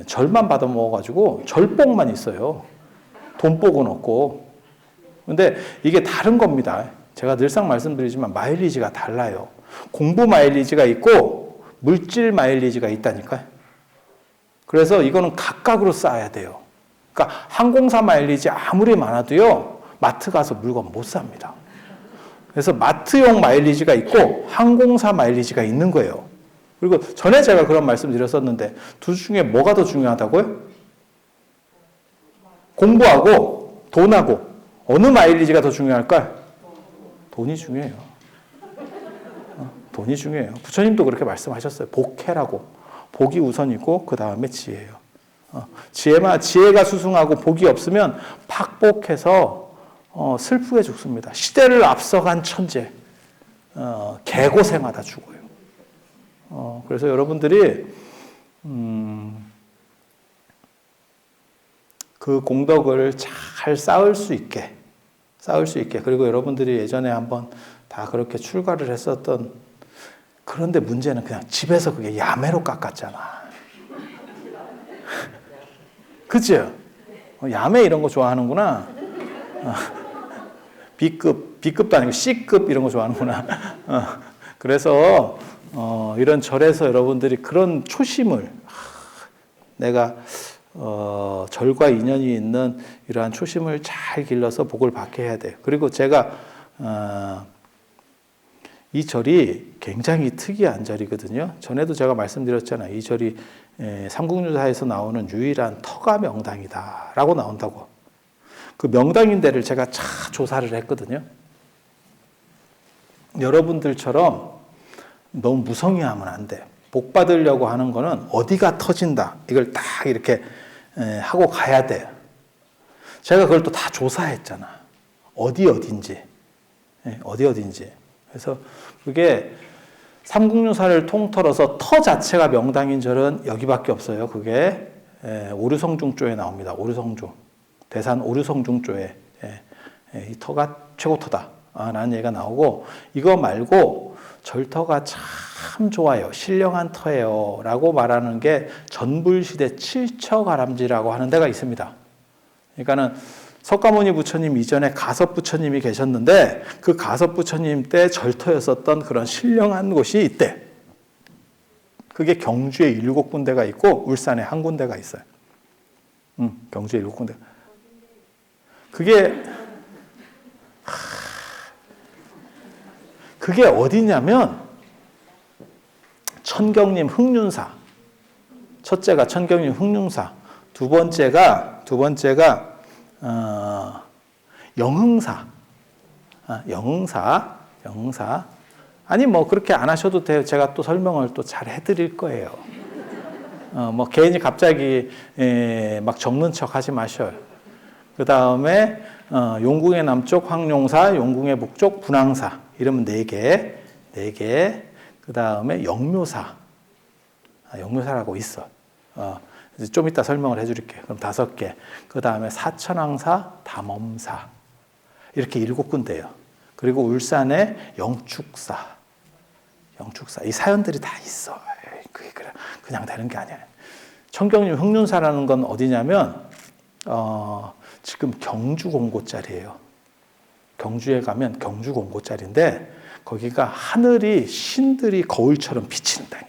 절만 받아 먹어가지고 절복만 있어요. 돈복은 없고. 근데 이게 다른 겁니다. 제가 늘상 말씀드리지만 마일리지가 달라요. 공부 마일리지가 있고 물질 마일리지가 있다니까요. 그래서 이거는 각각으로 쌓아야 돼요. 그러니까 항공사 마일리지 아무리 많아도요, 마트 가서 물건 못 삽니다. 그래서 마트용 마일리지가 있고 항공사 마일리지가 있는 거예요. 그리고 전에 제가 그런 말씀 드렸었는데 둘 중에 뭐가 더 중요하다고요? 공부하고 돈하고 어느 마일리지가 더 중요할까요? 돈이 중요해요. 돈이 중요해요. 부처님도 그렇게 말씀하셨어요. 복해라고. 복이 우선이고 그 다음에 지혜예요. 지혜가 수승하고 복이 없으면 팍복해서 슬프게 죽습니다. 시대를 앞서간 천재, 개고생하다 죽어요. 그래서 여러분들이 그 공덕을 잘 쌓을 수 있게 그리고 여러분들이 예전에 한번 다 그렇게 출가를 했었던, 그런데 문제는 그냥 집에서 그게 야매로 깎았잖아. 그죠? 야매 이런 거 좋아하는구나. B급도 아니고 C급 이런 거 좋아하는구나. 그래서 이런 절에서 여러분들이 그런 초심을, 내가 절과 인연이 있는 이러한 초심을 잘 길러서 복을 받게 해야 돼요. 그리고 제가 이 절이 굉장히 특이한 절이거든요. 전에도 제가 말씀드렸잖아요. 이 절이 삼국유사에서 나오는 유일한 터가 명당이다라고 나온다고. 그 명당인데를 제가 조사를 했거든요. 여러분들처럼 너무 무성의하면 안 돼. 복 받으려고 하는 거는 어디가 터진다. 이걸 딱 이렇게 하고 가야 돼. 제가 그걸 또 다 조사했잖아. 어딘지. 그래서 그게 삼국유사를 통틀어서 터 자체가 명당인 절은 여기밖에 없어요. 그게 오류성중조에 나옵니다. 오류성중. 대산 오류성중조에 이 터가 최고터다 라는 얘기가 나오고, 이거 말고 절터가 참 좋아요. 신령한 터예요 라고 말하는 게 전불시대 칠처가람지라고 하는 데가 있습니다. 그러니까는 석가모니 부처님 이전에 가섭 부처님이 계셨는데 그 가섭 부처님 때 절터였었던 그런 신령한 곳이 있대. 그게 경주에 7군데가 있고 울산에 1군데가 있어요. 경주에 7군데. 그게 어디냐면 천경림 흑륜사. 첫째가 천경림 흑륜사. 두 번째가 영흥사. 영흥사. 아니 뭐 그렇게 안 하셔도 돼요. 제가 또 설명을 또 잘 해드릴 거예요. 뭐 괜히 갑자기 막 적는 척 하지 마셔요. 그 다음에 용궁의 남쪽 황룡사, 용궁의 북쪽 분황사. 이러면 4개. 그 다음에 영묘사. 영묘사라고 있어. 좀 이따 설명을 해드릴게요. 그럼 5개. 그 다음에 사천왕사, 담엄사. 이렇게 7군데예요. 그리고 울산에 영축사. 이 사연들이 다 있어. 그게 그냥 되는 게 아니야. 천경림 흑륜사라는 건 어디냐면 지금 경주 공고짜리예요. 경주에 가면 경주 공고짜리인데 거기가 하늘이 신들이 거울처럼 비치는 땅이야.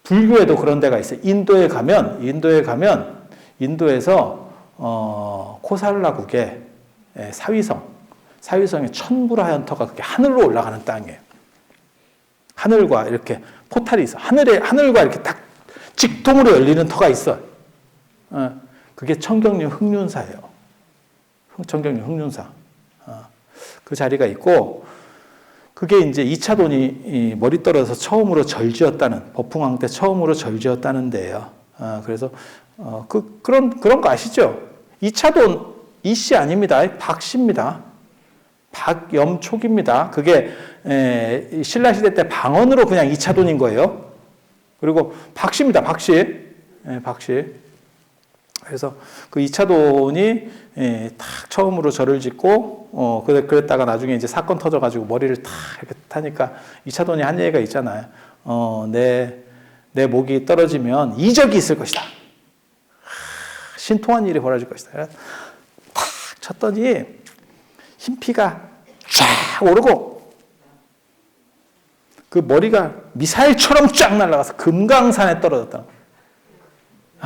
불교에도 그런 데가 있어요. 인도에 가면 인도에서 코살라국의 사위성의 천부라한 터가 그렇게 하늘로 올라가는 땅이에요. 하늘과 이렇게 포탈이 있어. 하늘과 이렇게 딱 직통으로 열리는 터가 있어. 그게 청경림 흑륜사예요. 청경림 흑륜사. 그 자리가 있고, 그게 이제 2차 돈이 머리 떨어져서 처음으로 절지었다는, 법흥왕 때 처음으로 절지었다는 데예요. 그래서 그런 거 아시죠? 2차 돈 이씨 아닙니다. 박씨입니다. 박염촉입니다. 그게 신라시대 때 방언으로 그냥 2차 돈인 거예요. 그리고 박씨입니다. 박씨. 박씨. 그래서 그 2차 돈이 탁 처음으로 절을 짓고 그랬다가 나중에 이제 사건 터져가지고 머리를 탁 이렇게 타니까 2차 돈이 한 얘기가 있잖아요. 내 목이 떨어지면 이적이 있을 것이다. 신통한 일이 벌어질 것이다. 탁 쳤더니 흰 피가 쫙 오르고 그 머리가 미사일처럼 쫙 날아가서 금강산에 떨어졌다.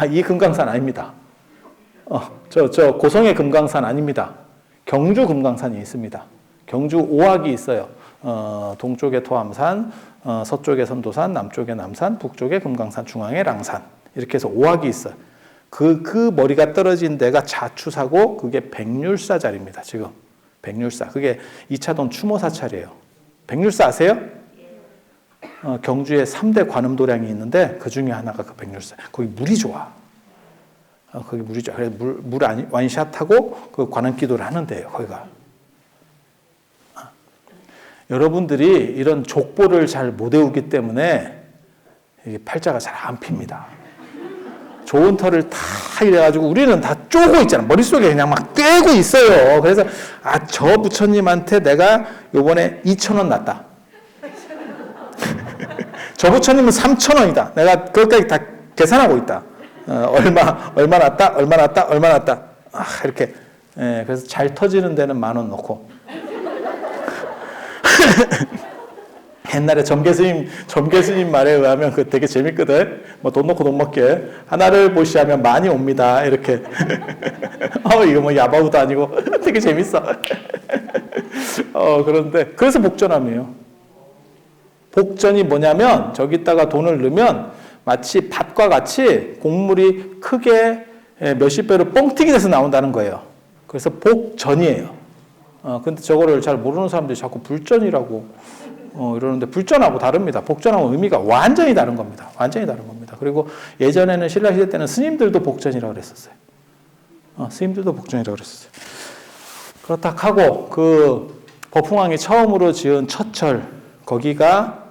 이 금강산 아닙니다. 저 고성의 금강산 아닙니다. 경주 금강산이 있습니다. 경주 오악이 있어요. 동쪽에 토암산, 서쪽에 선도산, 남쪽에 남산, 북쪽에 금강산, 중앙에 랑산. 이렇게 해서 오악이 있어요. 그 머리가 떨어진 데가 자추사고 그게 백률사 자리입니다. 지금 백률사. 그게 2차 돈 추모 사찰이에요. 백률사 아세요? 경주에 3대 관음도량이 있는데 그 중에 하나가 그 백률사. 거기 물이 좋아. 거기 물이 좋아. 그래서 물 와인샷하고 그 관음기도를 하는데요. 거기가. 여러분들이 이런 족보를 잘 못 외우기 때문에 이게 팔자가 잘 안 핍니다. 좋은 터를 다 이래가지고 우리는 다 쪼고 있잖아. 머릿속에 그냥 막 꿰고 있어요. 그래서 저 부처님한테 내가 요번에 2,000원 났다. 저 부처님은 3,000원이다. 내가 그것까지 다 계산하고 있다. 얼마 났다. 이렇게. 그래서 잘 터지는 데는 10,000원 넣고. 옛날에 점계스님 말에 의하면 그 되게 재밌거든. 뭐 돈 넣고 돈 먹게. 하나를 보시하면 많이 옵니다. 이렇게. 이거 뭐 야바우도 아니고 되게 재밌어. 그런데 그래서 복전함이에요. 복전이 뭐냐면 저기다가 돈을 넣으면 마치 밭과 같이 곡물이 크게 몇십 배로 뻥튀기 돼서 나온다는 거예요. 그래서 복전이에요. 근데 저거를 잘 모르는 사람들이 자꾸 불전이라고 이러는데 불전하고 다릅니다. 복전하고 의미가 완전히 다른 겁니다. 완전히 다른 겁니다. 그리고 예전에는 신라시대 때는 스님들도 복전이라고 그랬었어요. 스님들도 복전이라고 그랬었어요. 그렇다 하고 그 법흥왕이 처음으로 지은 첫 절 거기가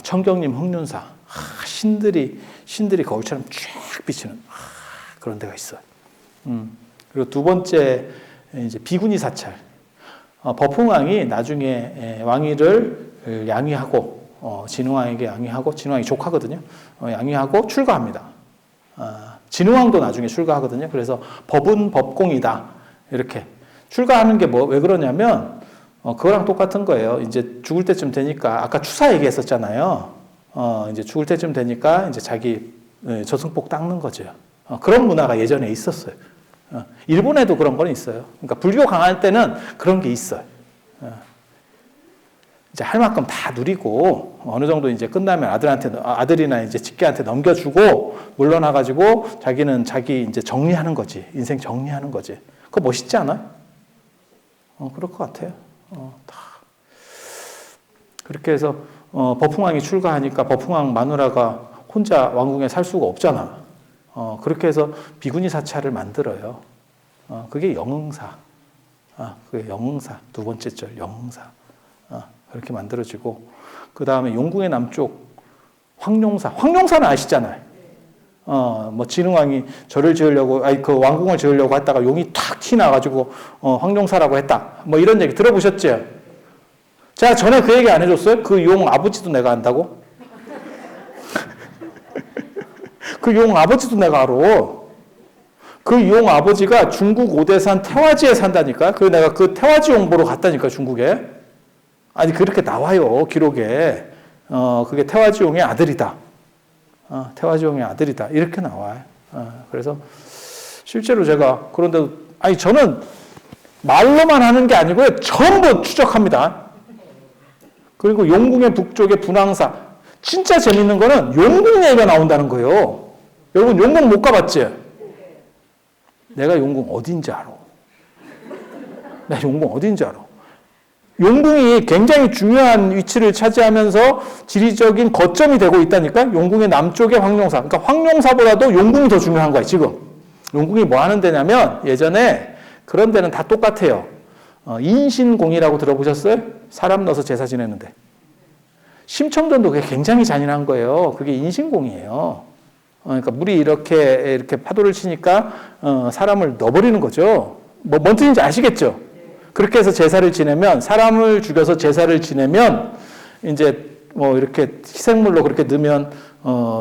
청경림 흑륜사. 신들이 거울처럼 쫙 비치는 그런 데가 있어요. 그리고 두 번째 이제 비구니 사찰. 법흥왕이 나중에 왕위를 양위하고 진흥왕에게 양위하고 진흥왕이 조카거든요. 양위하고 출가합니다. 진흥왕도 나중에 출가하거든요. 그래서 법은 법공이다. 이렇게 출가하는 게 왜 그러냐면 그거랑 똑같은 거예요. 이제 죽을 때쯤 되니까 아까 추사 얘기했었잖아요. 이제 죽을 때쯤 되니까 이제 자기 저승복 닦는 거죠. 그런 문화가 예전에 있었어요. 일본에도 그런 건 있어요. 그러니까 불교 강할 때는 그런 게 있어요. 이제 할 만큼 다 누리고 어느 정도 이제 끝나면 아들이나 이제 직계한테 넘겨주고 물러나가지고 자기는 자기 이제 정리하는 거지. 인생 정리하는 거지. 그거 멋있지 않아요? 그럴 것 같아요. 다 그렇게 해서 법흥왕이 출가하니까 법흥왕 마누라가 혼자 왕궁에 살 수가 없잖아. 그렇게 해서 비구니 사찰을 만들어요. 그게 영흥사. 그게 영흥사. 두 번째 절, 영흥사. 그렇게 만들어지고, 그 다음에 용궁의 남쪽 황룡사. 황룡사는 아시잖아요. 뭐 진흥왕이 절을 지으려고, 그 왕궁을 지으려고 했다가 용이 탁 튀나가지고, 황룡사라고 했다. 뭐 이런 얘기 들어보셨죠? 제가 전에 그 얘기 안 해줬어요? 그 용 아버지도 내가 안다고? 그 용 아버지도 내가 알아. 그 용 아버지가 중국 오대산 태화지에 산다니까. 그래서 내가 그 태화지 용 보러 갔다니까, 중국에. 아니, 그렇게 나와요, 기록에. 그게 태화지 용의 아들이다. 태화지 용의 아들이다. 이렇게 나와요. 그래서 실제로 제가 그런데 아니 저는 말로만 하는 게 아니고요. 전부 추적합니다. 그리고 용궁의 북쪽에 분황사. 진짜 재밌는 거는 용궁 얘기가 나온다는 거예요. 여러분 용궁 못 가봤지? 내가 용궁 어딘지 알아. 내가 용궁 어딘지 알아. 용궁이 굉장히 중요한 위치를 차지하면서 지리적인 거점이 되고 있다니까? 용궁의 남쪽에 황룡사. 그러니까 황룡사보다도 용궁이 더 중요한 거야, 지금. 용궁이 뭐 하는 데냐면 예전에 그런 데는 다 똑같아요. 인신공이라고 들어보셨어요? 사람 넣어서 제사 지내는데. 심청전도 그게 굉장히 잔인한 거예요. 그게 인신공이에요. 그러니까 물이 이렇게 파도를 치니까 사람을 넣어버리는 거죠. 뭔 뜻인지 아시겠죠? 그렇게 해서 제사를 지내면 사람을 죽여서 제사를 지내면 이제 뭐 이렇게 희생물로 그렇게 넣으면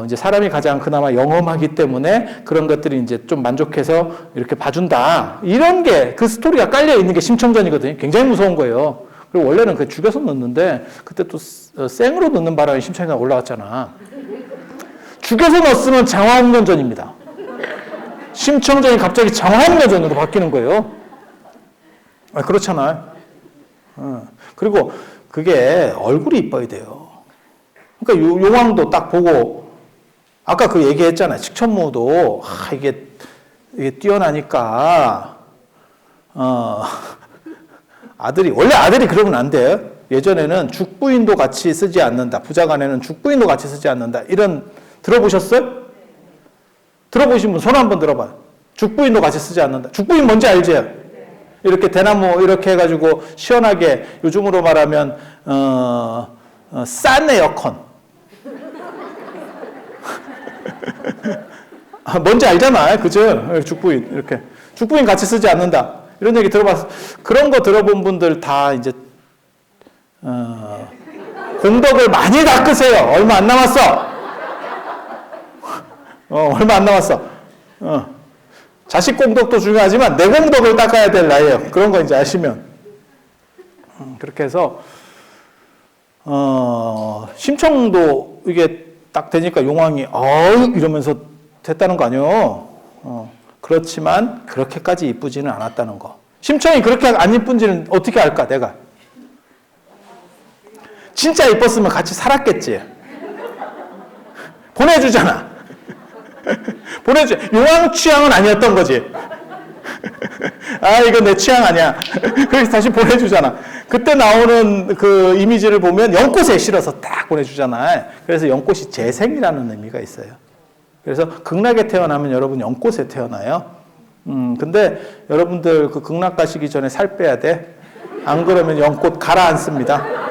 이제 사람이 가장 그나마 영험하기 때문에 그런 것들이 이제 좀 만족해서 이렇게 봐준다. 이런 게 그 스토리가 깔려 있는 게 심청전이거든요. 굉장히 무서운 거예요. 그리고 원래는 그 죽여서 넣는데 그때 또 생으로 넣는 바람에 심청이가 올라왔잖아. 죽여서 넣었으면 장화홍련전입니다. 심청전이 갑자기 장화홍련전으로 바뀌는 거예요. 그렇잖아요. 그리고 그게 얼굴이 이뻐야 돼요. 그러니까 용왕도 딱 보고 아까 그 얘기했잖아요. 칙천무도 이게 뛰어나니까 원래 아들이 그러면 안 돼요. 예전에는 죽부인도 같이 쓰지 않는다. 부자간에는 죽부인도 같이 쓰지 않는다. 이런 들어보셨어요? 들어보신 분 손 한번 들어봐요. 죽부인도 같이 쓰지 않는다. 죽부인 뭔지 알지? 이렇게 대나무 이렇게 해가지고 시원하게 요즘으로 말하면 싼 에어컨. 뭔지 알잖아, 그죠? 죽부인 이렇게 죽부인 같이 쓰지 않는다. 이런 얘기 들어봤어. 그런 거 들어본 분들 다 이제 공덕을 많이 닦으세요. 얼마 안 남았어. 얼마 안 남았어. 자식 공덕도 중요하지만 내 공덕을 닦아야 될 나이에요. 그런 거 이제 아시면. 그렇게 해서 심청도 이게 딱 되니까 용왕이 이러면서 됐다는 거 아니에요. 그렇지만 그렇게까지 이쁘지는 않았다는 거. 심청이 그렇게 안 이쁜지는 어떻게 알까 내가. 진짜 이뻤으면 같이 살았겠지. 보내주잖아. 용왕 취향은 아니었던 거지. 이건 내 취향 아니야. 그래서 다시 보내주잖아. 그때 나오는 그 이미지를 보면 연꽃에 실어서 딱 보내주잖아. 그래서 연꽃이 재생이라는 의미가 있어요. 그래서 극락에 태어나면 여러분 연꽃에 태어나요. 근데 여러분들 그 극락 가시기 전에 살 빼야 돼. 안 그러면 연꽃 가라앉습니다.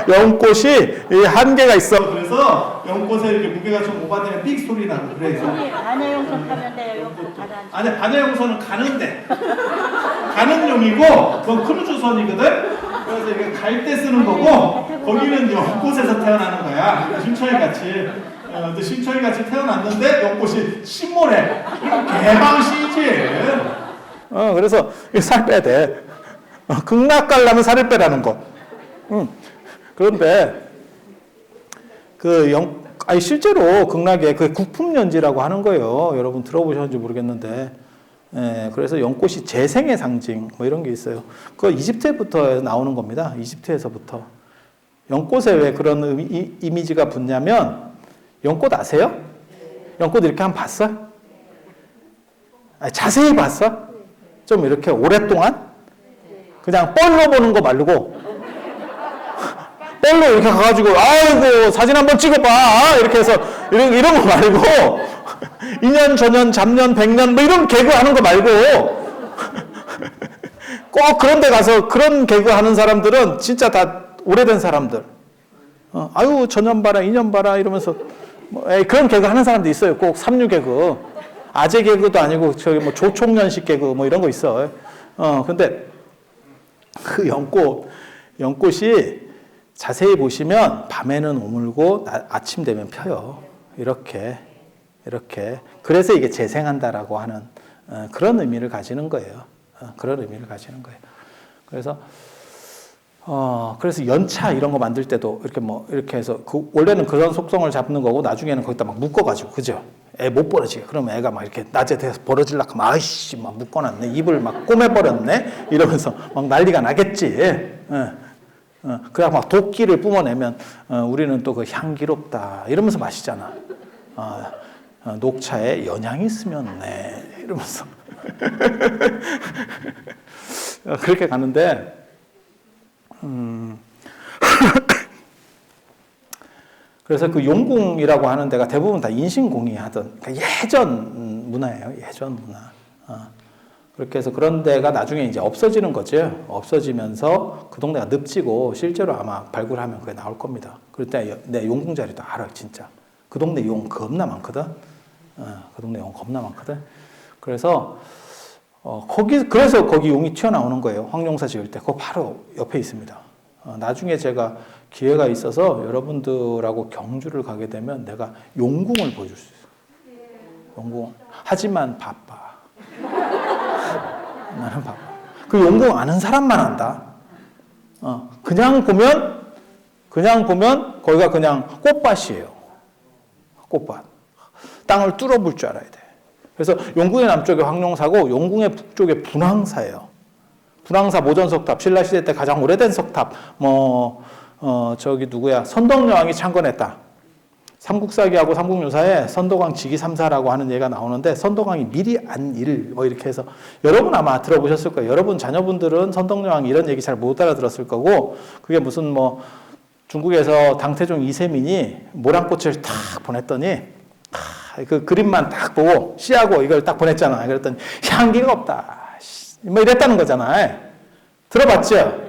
연꽃이 한계가 있어. 그래서 연꽃에 이렇게 무게가 좀 오바되면 삑 소리 나고 그래서. 반야용선 타면 돼요. 연꽃 가라앉아. 아니 반야용선은 가는데. 가는 용이고 그건 크루즈선이거든. 그래서 이게 갈 때 쓰는 거고 거기는 연꽃에서 태어나는 거야. 심청이 같이. 근데 심청이 같이 태어났는데 연꽃이 신모래. 개방시지. 그래서 살 빼야 돼. 극락 가려면 살을 빼라는 거. 그런데 실제로 극락에 그 국품연지라고 하는 거예요. 여러분 들어보셨는지 모르겠는데, 그래서 연꽃이 재생의 상징 뭐 이런 게 있어요. 그거 이집트부터 나오는 겁니다. 이집트에서부터 연꽃에 왜 그런 이미지가 붙냐면 연꽃 아세요? 연꽃 이렇게 한번 봤어? 자세히 봤어? 좀 이렇게 오랫동안 그냥 뻘로 보는 거 말고. 뻘로 이렇게 가가지고 아이고 사진 한번 찍어봐 이렇게 해서 이런 거 말고 2년 전년 잡년 100년 뭐 이런 개그 하는 거 말고 꼭 그런 데 가서 그런 개그 하는 사람들은 진짜 다 오래된 사람들. 아유 전년 봐라 2년 봐라 이러면서 그런 개그 하는 사람도 있어요. 꼭 삼류 개그, 아재 개그도 아니고 저기 뭐 조총련식 개그 뭐 이런 거 있어. 근데 그 연꽃이 자세히 보시면 밤에는 오물고 아침 되면 펴요. 이렇게. 그래서 이게 재생한다라고 하는 그런 의미를 가지는 거예요. 그런 의미를 가지는 거예요. 그래서 그래서 연차 이런 거 만들 때도 이렇게 뭐 이렇게 해서 원래는 그런 속성을 잡는 거고 나중에는 거기다 막 묶어가지고 그죠? 애 못 벌어지게. 그러면 애가 막 이렇게 낮에 돼서 벌어질라고 하면 아이씨 막 묶어놨네. 입을 막 꼬매버렸네. 이러면서 막 난리가 나겠지. 그래 막 도끼를 뿜어내면 우리는 또 그 향기롭다 이러면서 마시잖아. 녹차에 연향이 스며네 이러면서 그렇게 가는데. 그래서 그 용궁이라고 하는 데가 대부분 다 인신공이 하던 그러니까 예전 문화예요. 예전 문화. 그렇게 해서 그런 데가 나중에 이제 없어지는 거죠. 없어지면서 그 동네가 늪지고 실제로 아마 발굴하면 그게 나올 겁니다. 그럴 때 내 용궁 자리도 알아, 진짜. 그 동네 용 겁나 많거든. 그 동네 용 겁나 많거든. 그래서 그래서 거기 용이 튀어나오는 거예요. 황룡사 지을 때. 그거 바로 옆에 있습니다. 나중에 제가 기회가 있어서 여러분들하고 경주를 가게 되면 내가 용궁을 보여줄 수 있어요. 용궁. 하지만 바빠. 나는 바빠. 그 용궁 아는 사람만 안다. 그냥 보면 거기가 그냥 꽃밭이에요. 꽃밭. 땅을 뚫어볼 줄 알아야 돼. 그래서 용궁의 남쪽에 황룡사고 용궁의 북쪽에 분황사예요. 분황사 모전석탑, 신라시대 때 가장 오래된 석탑, 저기 누구야, 선덕여왕이 창건했다. 삼국사기하고 삼국유사에 선덕왕 직위삼사라고 하는 얘기가 나오는데 선덕왕이 미리 안일 뭐 이렇게 해서 여러분 아마 들어보셨을 거예요. 여러분 자녀분들은 선덕여왕 이런 얘기 잘 못 알아들었을 거고 그게 무슨 뭐 중국에서 당태종 이세민이 모란꽃을 탁 보냈더니 그 그림만 딱 보고 씨하고 이걸 딱 보냈잖아. 그랬더니 향기가 없다. 뭐 이랬다는 거잖아요. 들어봤죠?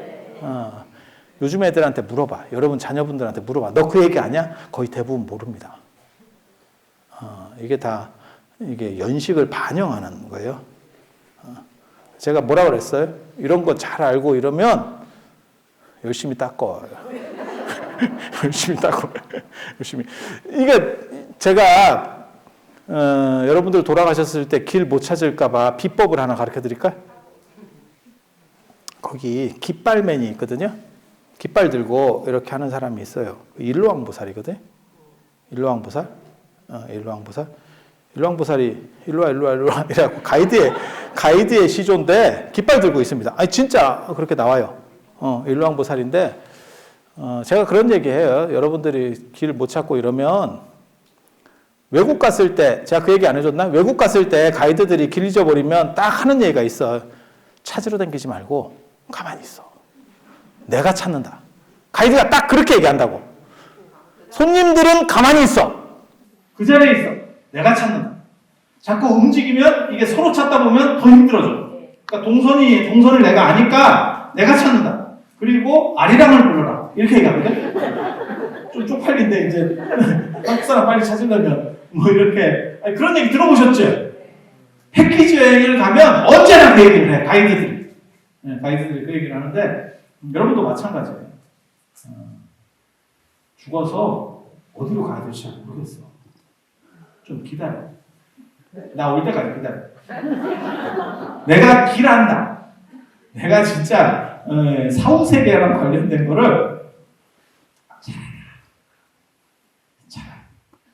요즘 애들한테 물어봐. 여러분 자녀분들한테 물어봐. 너 그 얘기 아냐? 거의 대부분 모릅니다. 이게 다 이게 연식을 반영하는 거예요. 제가 뭐라 그랬어요? 이런 거 잘 알고 이러면 열심히 닦어. 열심히 닦어. 열심히. 이게 제가 여러분들 돌아가셨을 때 길 못 찾을까봐 비법을 하나 가르쳐 드릴까요? 거기 깃발맨이 있거든요. 깃발 들고 이렇게 하는 사람이 있어요. 일로왕보살이거든. 일로왕보살. 일로왕보살이 일로와 이라고 가이드의 시조인데 깃발 들고 있습니다. 아니 진짜 그렇게 나와요. 일로왕보살인데 제가 그런 얘기해요. 여러분들이 길 못 찾고 이러면 외국 갔을 때 제가 그 얘기 안 해줬나? 외국 갔을 때 가이드들이 길 잊어버리면 딱 하는 얘기가 있어. 찾으러 다니지 말고 가만히 있어. 내가 찾는다. 가이드가 딱 그렇게 얘기한다고. 손님들은 가만히 있어. 그 자리에 있어. 내가 찾는다. 자꾸 움직이면 이게 서로 찾다 보면 더 힘들어져. 그러니까 동선을 내가 아니까 내가 찾는다. 그리고 아리랑을 불러라. 이렇게 얘기하거든. 좀 쪽팔린데 이제 한국 사람 빨리 찾으려면 뭐 이렇게 그런 얘기 들어보셨죠? 패키지 여행을 가면 언제나 그 얘기를 해. 가이드들이 그 얘기를 하는데 여러분도 마찬가지예요. 죽어서 어디로 가야 될지 잘 모르겠어. 좀 기다려. 나 올 때까지 기다려. 내가 길 안다. 내가 진짜 사후세계랑 관련된 거를 잘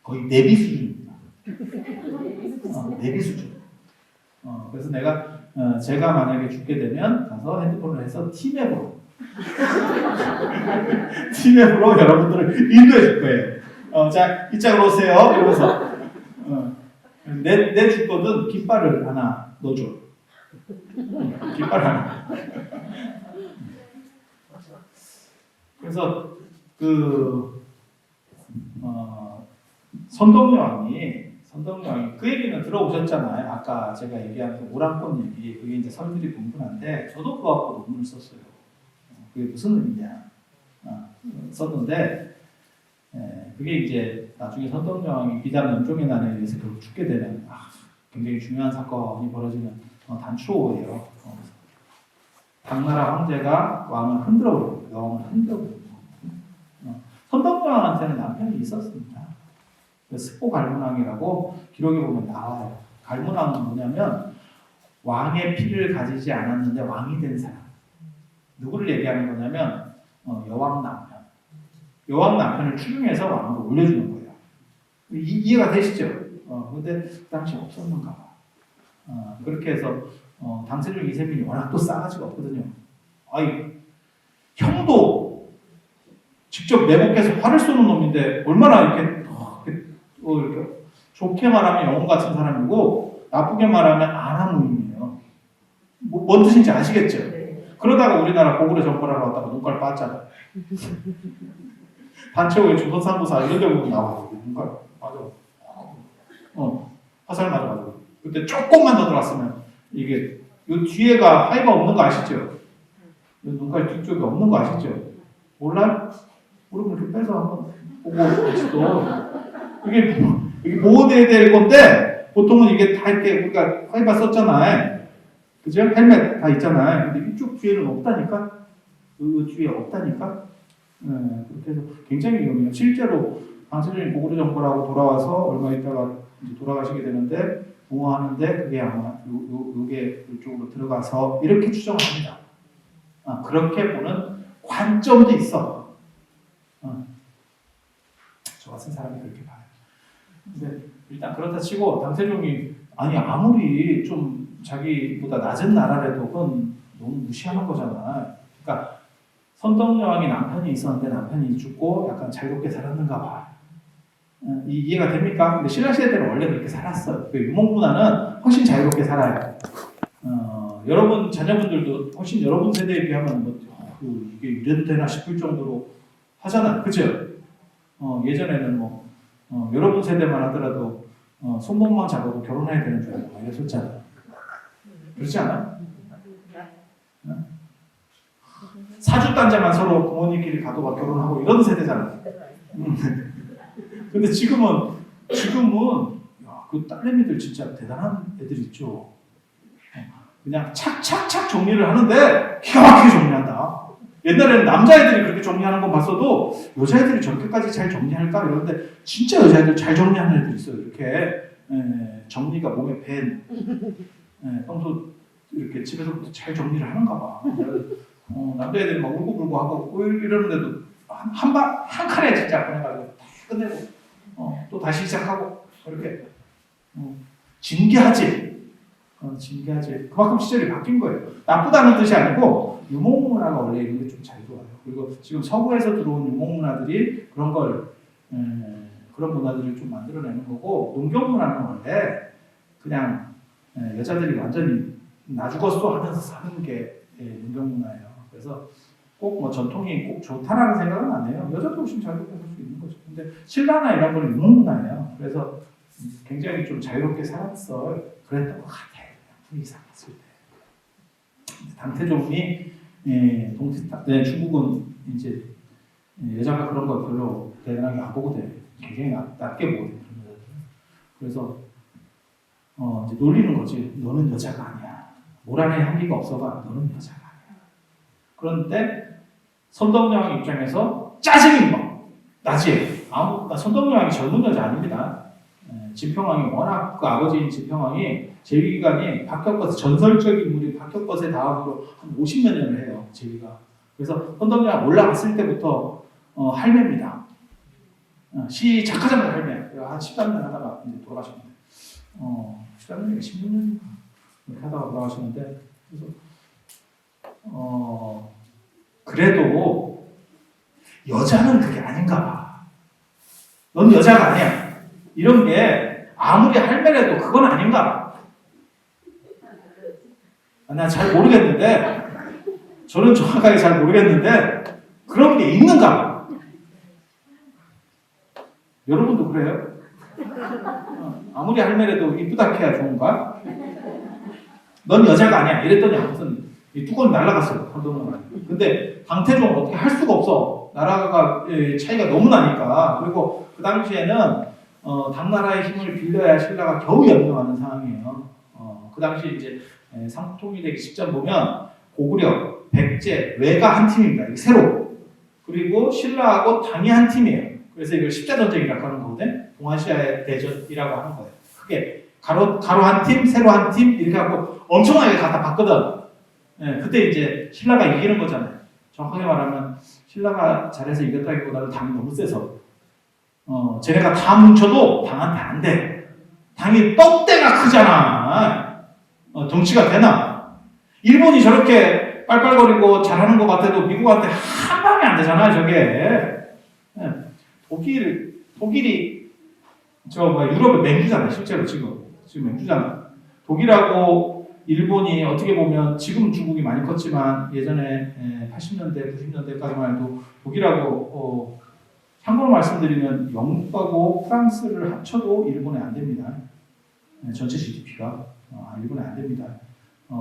거의 내비 수준입니다. 내비 수준. 그래서 제가 만약에 죽게 되면 가서 핸드폰을 해서 티맵으로 여러분들을 인도해 줄 거예요. 자, 이쪽으로 오세요. 이러면서 내 주거든 깃발을 하나 넣어줘. 깃발 하나. 그래서 선덕여왕이 그 얘기는 들어오셨잖아요. 아까 제가 얘기한 그 오랑꽃 얘기, 그게 이제 설들이 분분한데 저도 그거 갖고 논문을 썼어요. 그게 무슨 의미냐 썼는데 그게 이제 나중에 선덕여왕이 비단 연종의 난에 의해서 결국 죽게 되는 굉장히 중요한 사건이 벌어지는 단초예요. 당나라 황제가 왕을 흔들어버립니다. 여왕을 흔들어버립니다. 선덕여왕한테는 남편이 있었습니다. 스포 갈문왕이라고 기록에 보면 나와요. 갈문왕은 뭐냐면 왕의 피를 가지지 않았는데 왕이 된 사람. 누구를 얘기하는 거냐면 여왕 남편. 여왕 남편을 추궁해서 왕으로 올려주는 거예요. 이해가 되시죠? 근데 그 당시 없었는가 봐. 그렇게 해서 당세종 이세민이 워낙 또 싸가지가 없거든요. 아이 형도 직접 내복해서 활을 쏘는 놈인데 얼마나 이렇게 좋게 말하면 영웅 같은 사람이고 나쁘게 말하면 안하무인이에요. 뭔 뜻인지 아시겠죠? 그러다가 우리나라 고구려 정벌하러 왔다가 눈깔 빻잖아. 단체호에 조선상부사 이런 데 보면 나와. 눈깔 맞아. 화살 맞아. 그때 조금만 더 들어왔으면 이게 이 뒤에가 하이가 없는 거 아시죠? 이 눈깔 뒤쪽에 없는 거 아시죠? 몰라요? 모르면 이렇게 빼서 한번 보고 계시도 이게 보호돼야 될 건데 보통은 이게 다 이렇게 우리가 하이바 썼잖아요. 그죠? 헬멧 다 있잖아요. 근데 이쪽 뒤에는 없다니까? 이 뒤에 없다니까? 그렇게 해서 굉장히 위험해요. 실제로 당세종이 고구려 정벌하고 돌아와서 얼마 있다가 이제 돌아가시게 되는데 보호하는데 그게 아마 요게 이쪽으로 들어가서 이렇게 추정합니다. 그렇게 보는 관점도 있어. 저 같은 사람이 그렇게 봐요. 근데 일단 그렇다 치고 당세종이 아무리 좀 자기보다 낮은 나라라도 그건 너무 무시하는 거잖아. 그러니까 선덕여왕이 남편이 있었는데 남편이 죽고 약간 자유롭게 살았는가 봐. 이해가 됩니까? 근데 신라시대 때는 원래 그렇게 살았어요. 유목문화는 훨씬 자유롭게 살아요. 여러분 자녀분들도 훨씬 여러분 세대에 비하면 이게 이래도 되나 싶을 정도로 하잖아. 그죠? 예전에는 여러분 세대만 하더라도 손목만 잡아도 결혼해야 되는 줄 알고 이랬었잖아. 그렇지 않아? 사주단자만 서로 부모님끼리 가도 결혼하고 이런 세대잖아. 근데 지금은 그 딸내미들 진짜 대단한 애들 있죠. 그냥 착착착 정리를 하는데 기가 막히게 정리한다. 옛날에는 남자애들이 그렇게 정리하는 건 봤어도 여자애들이 저렇게까지 잘 정리할까 이러는데 진짜 여자애들 잘 정리하는 애들 있어요. 이렇게 정리가 몸에 밴 평소 이렇게 집에서부터 잘 정리를 하는가 봐. 남자애들이 막 울고불고 하고 이러는데도 한 칸에 진짜 보내가지고 다 끝내고 또 다시 시작하고 이렇게 징계하지. 징계하지. 그만큼 시절이 바뀐 거예요. 나쁘다는 뜻이 아니고 유목문화가 원래 이런 게 좀 잘 좋아요. 그리고 지금 서구에서 들어온 유목문화들이 그런 걸 그런 문화들을 좀 만들어내는 거고 농경문화는 원래 그냥 여자들이 완전히 나 죽었어 하면서 사는 게 농경문화예요. 그래서 꼭 전통이 꼭 좋다라는 생각은 안 해요. 여자도 훨씬 자유롭게 살 수 있는 거죠. 근데 신라나 이런 거는 유목문화예요. 그래서 굉장히 좀 자유롭게 살았어. 그랬던 것 같아요. 분위기 봤을 때. 당태종이 중국은 이제 여자가 그런 거 별로 대단하게 안 보고 돼. 굉장히 낮게 보고 돼. 그래서 이제 놀리는 거지. 너는 여자가 아니야. 모란의 향기가 없어가 너는 여자가 아니야. 그런데 선덕여왕 입장에서 짜증인 거. 나지. 선덕여왕이 젊은 여자 아닙니다. 진평왕이 워낙 그 아버지인 진평왕이 재위기간이 박혁거세 전설적인 인물이 박혁거세 다음으로 한 50몇 년을 해요. 재위가. 그래서 선덕여왕 올라갔을 때부터 할매입니다. 시작하자마자 할매. 한 13년 하다가 이제 돌아가셨는데 13년인가 16년 이렇게 하다가 돌아가셨는데 그래도 여자는 그게 아닌가 봐. 넌 여자가 아니야. 이런 게 아무리 할매라도 그건 아닌가 봐. 난 잘 모르겠는데 저는 정확하게 잘 모르겠는데 그런 게 있는가 봐. 여러분도 그래요? 아무리 할매라도 이쁘다 해야 좋은가? 넌 여자가 아니야. 이랬더니 아무튼 이 뚜껑이 날아갔어요. 근데 당태종은 어떻게 할 수가 없어. 나라가 차이가 너무 나니까. 그리고 그 당시에는 당나라의 힘을 빌려야 신라가 겨우 연명하는 상황이에요. 그 당시 이제 상통이 되기 직전 보면 고구려, 백제, 외가 한 팀입니다. 이게 세로. 그리고 신라하고 당이 한 팀이에요. 그래서 이걸 십자전쟁이라고 하는 거거든요. 동아시아의 대전이라고 하는 거예요. 크게 가로 한 팀, 세로 한 팀 이렇게 하고 엄청나게 갖다 봤거든. 그때 이제 신라가 이기는 거잖아요. 정확하게 말하면 신라가 잘해서 이겼다기보다는 당이 너무 세서 쟤네가 다 뭉쳐도 당한테 안 돼. 당이 떡대가 크잖아. 덩치가 되나? 일본이 저렇게 빨빨거리고 잘하는 것 같아도 미국한테 한 방에 안 되잖아요, 저게. 독일이 유럽의 맹주잖아요, 실제로 지금 맹주잖아. 독일하고 일본이 어떻게 보면 지금 중국이 많이 컸지만 예전에 80년대, 90년대까지만 해도 독일하고 참고로 말씀드리면 영국하고 프랑스를 합쳐도 일본에 안 됩니다. 전체 GDP가 일본에 안 됩니다.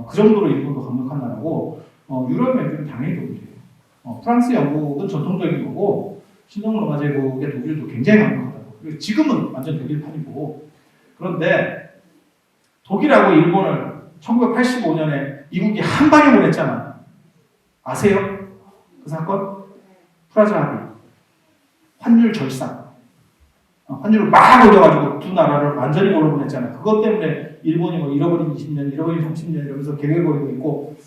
그 정도로 일본도 강력한 나라고 유럽 맹주는 당연히 독일이에요. 프랑스, 영국은 전통적인 거고 신흥로마 제국의 독일도 굉장히 강력하다고. 그리고 지금은 완전 독일판이고 그런데 독일하고 일본을 1985년에 미국이 한 방에 보냈잖아. 아세요? 그 사건? 프라자 합의. 환율 절상. 환율을 막 올려가지고 두 나라를 완전히 몰아보냈잖아. 그것 때문에 일본이 뭐 잃어버린 20년, 잃어버린 30년 이러면서 개결거리고 있고,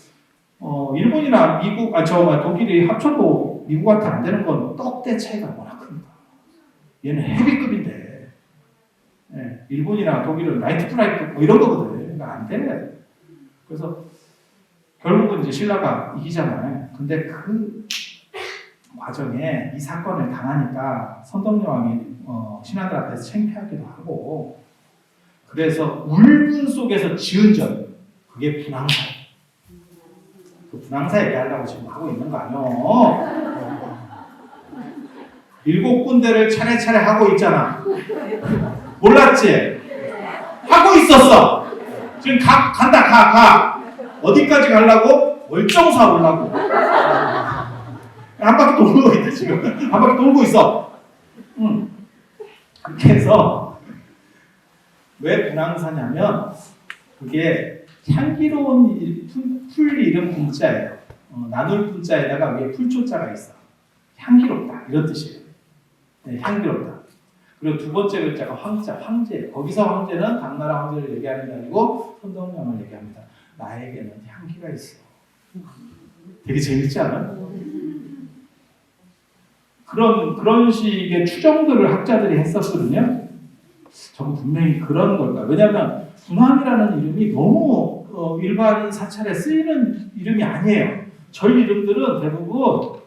일본이나 독일이 합쳐도 미국한테 안 되는 건 떡대 차이가 워낙 큽니다. 얘는 헤비급인데, 일본이나 독일은 라이트 플라이트 뭐 이런 거거든. 그러니까 안 돼. 그래서 결국은 이제 신라가 이기잖아요. 근데 그 과정에 이 사건을 당하니까 선덕여왕이 신하들 앞에서 창피하기도 하고 그래서 울분 속에서 지은 전 그게 분황사. 그 분황사 얘기하려고 지금 하고 있는 거 아니요? 7군데를 차례차례 하고 있잖아. 몰랐지? 하고 있었어. 지금 간다 가. 어디까지 가려고? 월정사 오려고. 한 바퀴 돌고 있다 지금. 한 바퀴 돌고 있어. 그렇게 해서 왜 분황사냐면 그게 향기로운 풀 이름 분자예요. 나눌 분자에다가 위에 풀초자가 있어. 향기롭다 이런 뜻이에요. 네, 향기롭다. 그리고 두 번째 글자가 황자, 황제. 거기서 황제는 당나라 황제를 얘기하는 게 아니고 선덕여왕을 얘기합니다. 나에게는 향기가 있어. 되게 재밌지 않아요? 그런 식의 추정들을 학자들이 했었거든요. 저는 분명히 그런 걸까. 왜냐하면 분황이라는 이름이 너무 일반 사찰에 쓰이는 이름이 아니에요. 저희 이름들은 대부분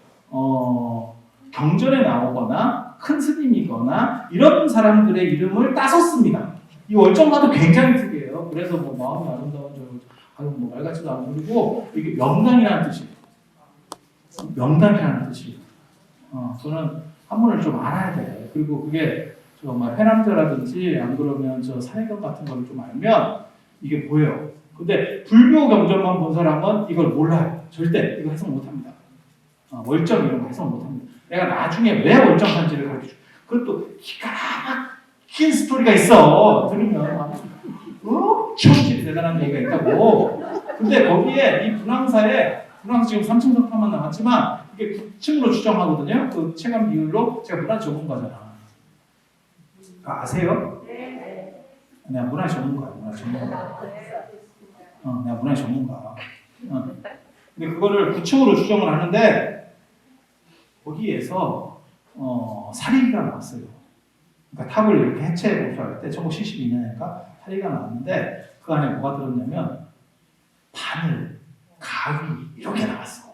경전에 나오거나 큰 스님이거나 이런 사람들의 이름을 따서 씁니다. 이 월정사도 굉장히 특이해요. 그래서 뭐 마음이 아름다운 뭐 말같지도 않고 그리고 이게 명당이라는 뜻이에요. 명당이라는 뜻이에요. 저는 한문을 좀 알아야 돼. 그리고 그게 정말 회남자라든지 안 그러면 저 사회경 같은 걸 좀 알면 이게 보여요. 근데 불교 경전만 본 사람은 이걸 몰라요. 절대 이거 해석 못합니다. 월정 이런 거 해석 못합니다. 내가 나중에 왜 월정산지를 가르쳐줘. 그것도 기가 막힌 스토리가 있어. 들으면 엄청 대단한 얘기가 있다고. 근데 거기에 이 분황사 지금 3층 석탑만 남았지만 이게 9층으로 추정하거든요. 그 체감 비율로 제가 문화 전문가잖아. 아세요? 네. 내가 문화 전문가. 내가 문화 전문가. 근데 그거를 9층으로 추정을 하는데 거기에서 사리가 나왔어요. 그러니까 탑을 이렇게 해체 보수할 때 1972년인가 사리가 나왔는데 그 안에 뭐가 들었냐면 바늘, 가위 이렇게 나왔어.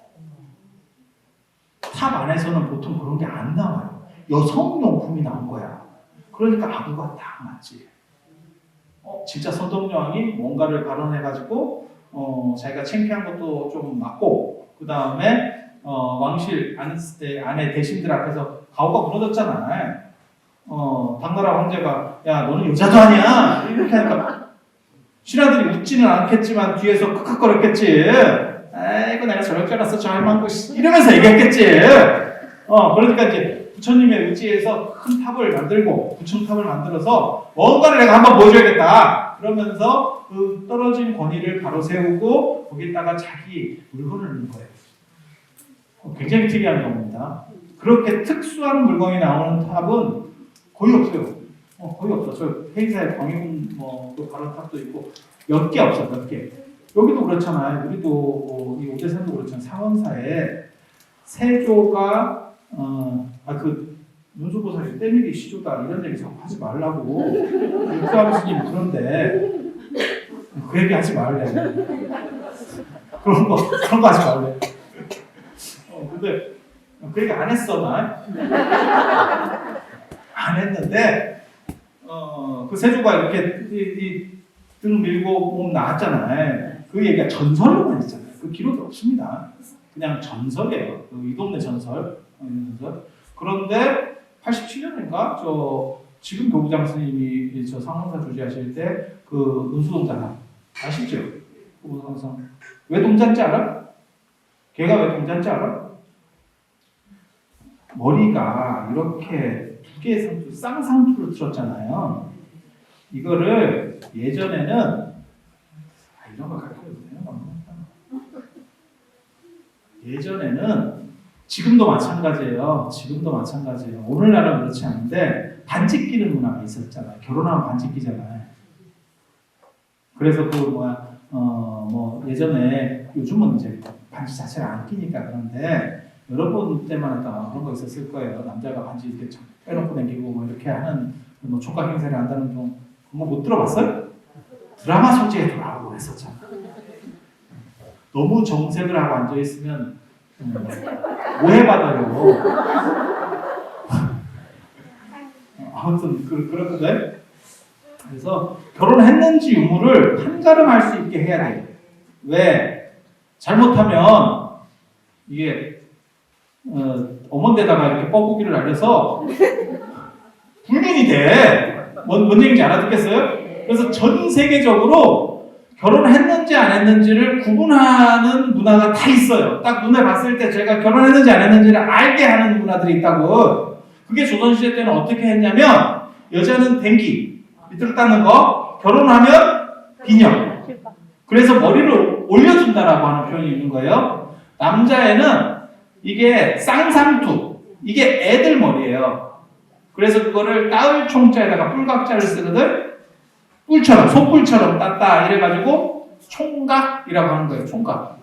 탑 안에서는 보통 그런 게 안 나와요. 여성용품이 나온 거야. 그러니까 아구가 딱 맞지. 진짜 선덕여왕이 뭔가를 발언해가지고 자기가 창피한 것도 좀 맞고 그 다음에 왕실 안에 대신들 앞에서 가오가 무너졌잖아. 당나라 황제가 야 너는 여자도 아니야 이렇게 하니까 신하들이 웃지는 않겠지만 뒤에서 크크거렸겠지. 아이고 내가 저럴 줄 알았어 저 할망구 이러면서 얘기했겠지. 그러니까 이제 부처님의 의지에서 큰 탑을 만들고 9층 탑을 만들어서 뭔가를 내가 한번 보여줘야겠다. 그러면서 그 떨어진 권위를 바로 세우고 거기다가 자기 물건을 넣는 거예요. 굉장히 특이한 겁니다. 그렇게 특수한 물건이 나오는 탑은 거의 없어요. 거의 없어. 저 회의사에 광해군 또 바로 탑도 있고 몇 개 없어. 몇 개. 여기도 그렇잖아요. 우리도 이 오대산도 그렇잖아요. 상원사에 세조가 문수보살이 때밀이 시조다 이런 얘기 자꾸 하지 말라고 육수아비 스님 그런데 그 얘기 하지 말래. 그런 거 하지 말래. 근데 그 얘기 안 했어 나. 안 했는데 그 세조가 이렇게 등 밀고 몸 나왔잖아요. 그 얘기가 전설로만 있잖아요. 그 기록이 없습니다. 그냥 전설이에요. 이 동네 전설. 그런데 87년인가 지금 교부장 스님이 저 상원사 주재하실 때 그 은수동자나 아시죠? 왜 동자인지 알아? 걔가 왜 동자인지 알아? 머리가 이렇게 두 개의 상투, 쌍상투를 틀었잖아요. 이거를 예전에는 이런 거 가르쳐도 되나? 예전에는 지금도 마찬가지예요. 오늘날은 그렇지 않은데 반지 끼는 문화가 있었잖아요. 결혼하면 반지 끼잖아요. 그래서 예전에 요즘은 이제 반지 자체를 안 끼니까 그런데 여러분 때만 해도 그런 거 있었을 거예요. 남자가 반지 이렇게 빼놓고 다니고 뭐 이렇게 하는 총각 행세를 한다는 거 그거 못 들어봤어요? 드라마 소재에 돌아오고 했었잖아. 너무 정색을 하고 앉아 있으면 오해받아요. 아무튼 그렇거든. 그래서 결혼했는지 유무를 한가름할 수 있게 해야 돼요. 왜? 잘못하면 이게 어머니에다가 이렇게 뻐꾸기를 날려서 불민이 돼. 뭔 얘기인지 알아듣겠어요? 그래서 전 세계적으로 결혼했는지 안 했는지를 구분하는 문화가 다 있어요. 딱 눈에 봤을 때 제가 결혼했는지 안 했는지를 알게 하는 문화들이 있다고. 그게 조선시대 때는 어떻게 했냐면 여자는 댕기 밑으로 닦는 거, 결혼하면 비녀. 그래서 머리를 올려준다라고 하는 표현이 있는 거예요. 남자애는 이게 쌍상투, 이게 애들 머리예요. 그래서 그거를 따을 총자에다가 뿔각자를 쓰거든. 뿔처럼, 소뿔처럼 땄다 이래가지고 총각이라고 하는 거예요. 총각.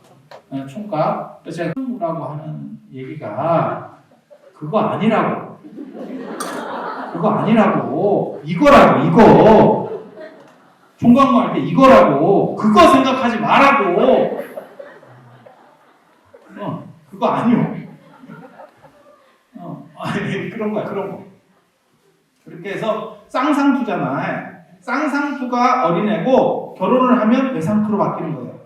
총각. 그래서 제가 라고 하는 얘기가 그거 아니라고. 이거라고, 이거. 총각만 할 때 이거라고. 그거 생각하지 말라고. 그거 아니요. 그런 거야. 그렇게 해서 쌍상투잖아. 쌍상투가 어린애고 결혼을 하면 외상투로 바뀌는 거예요.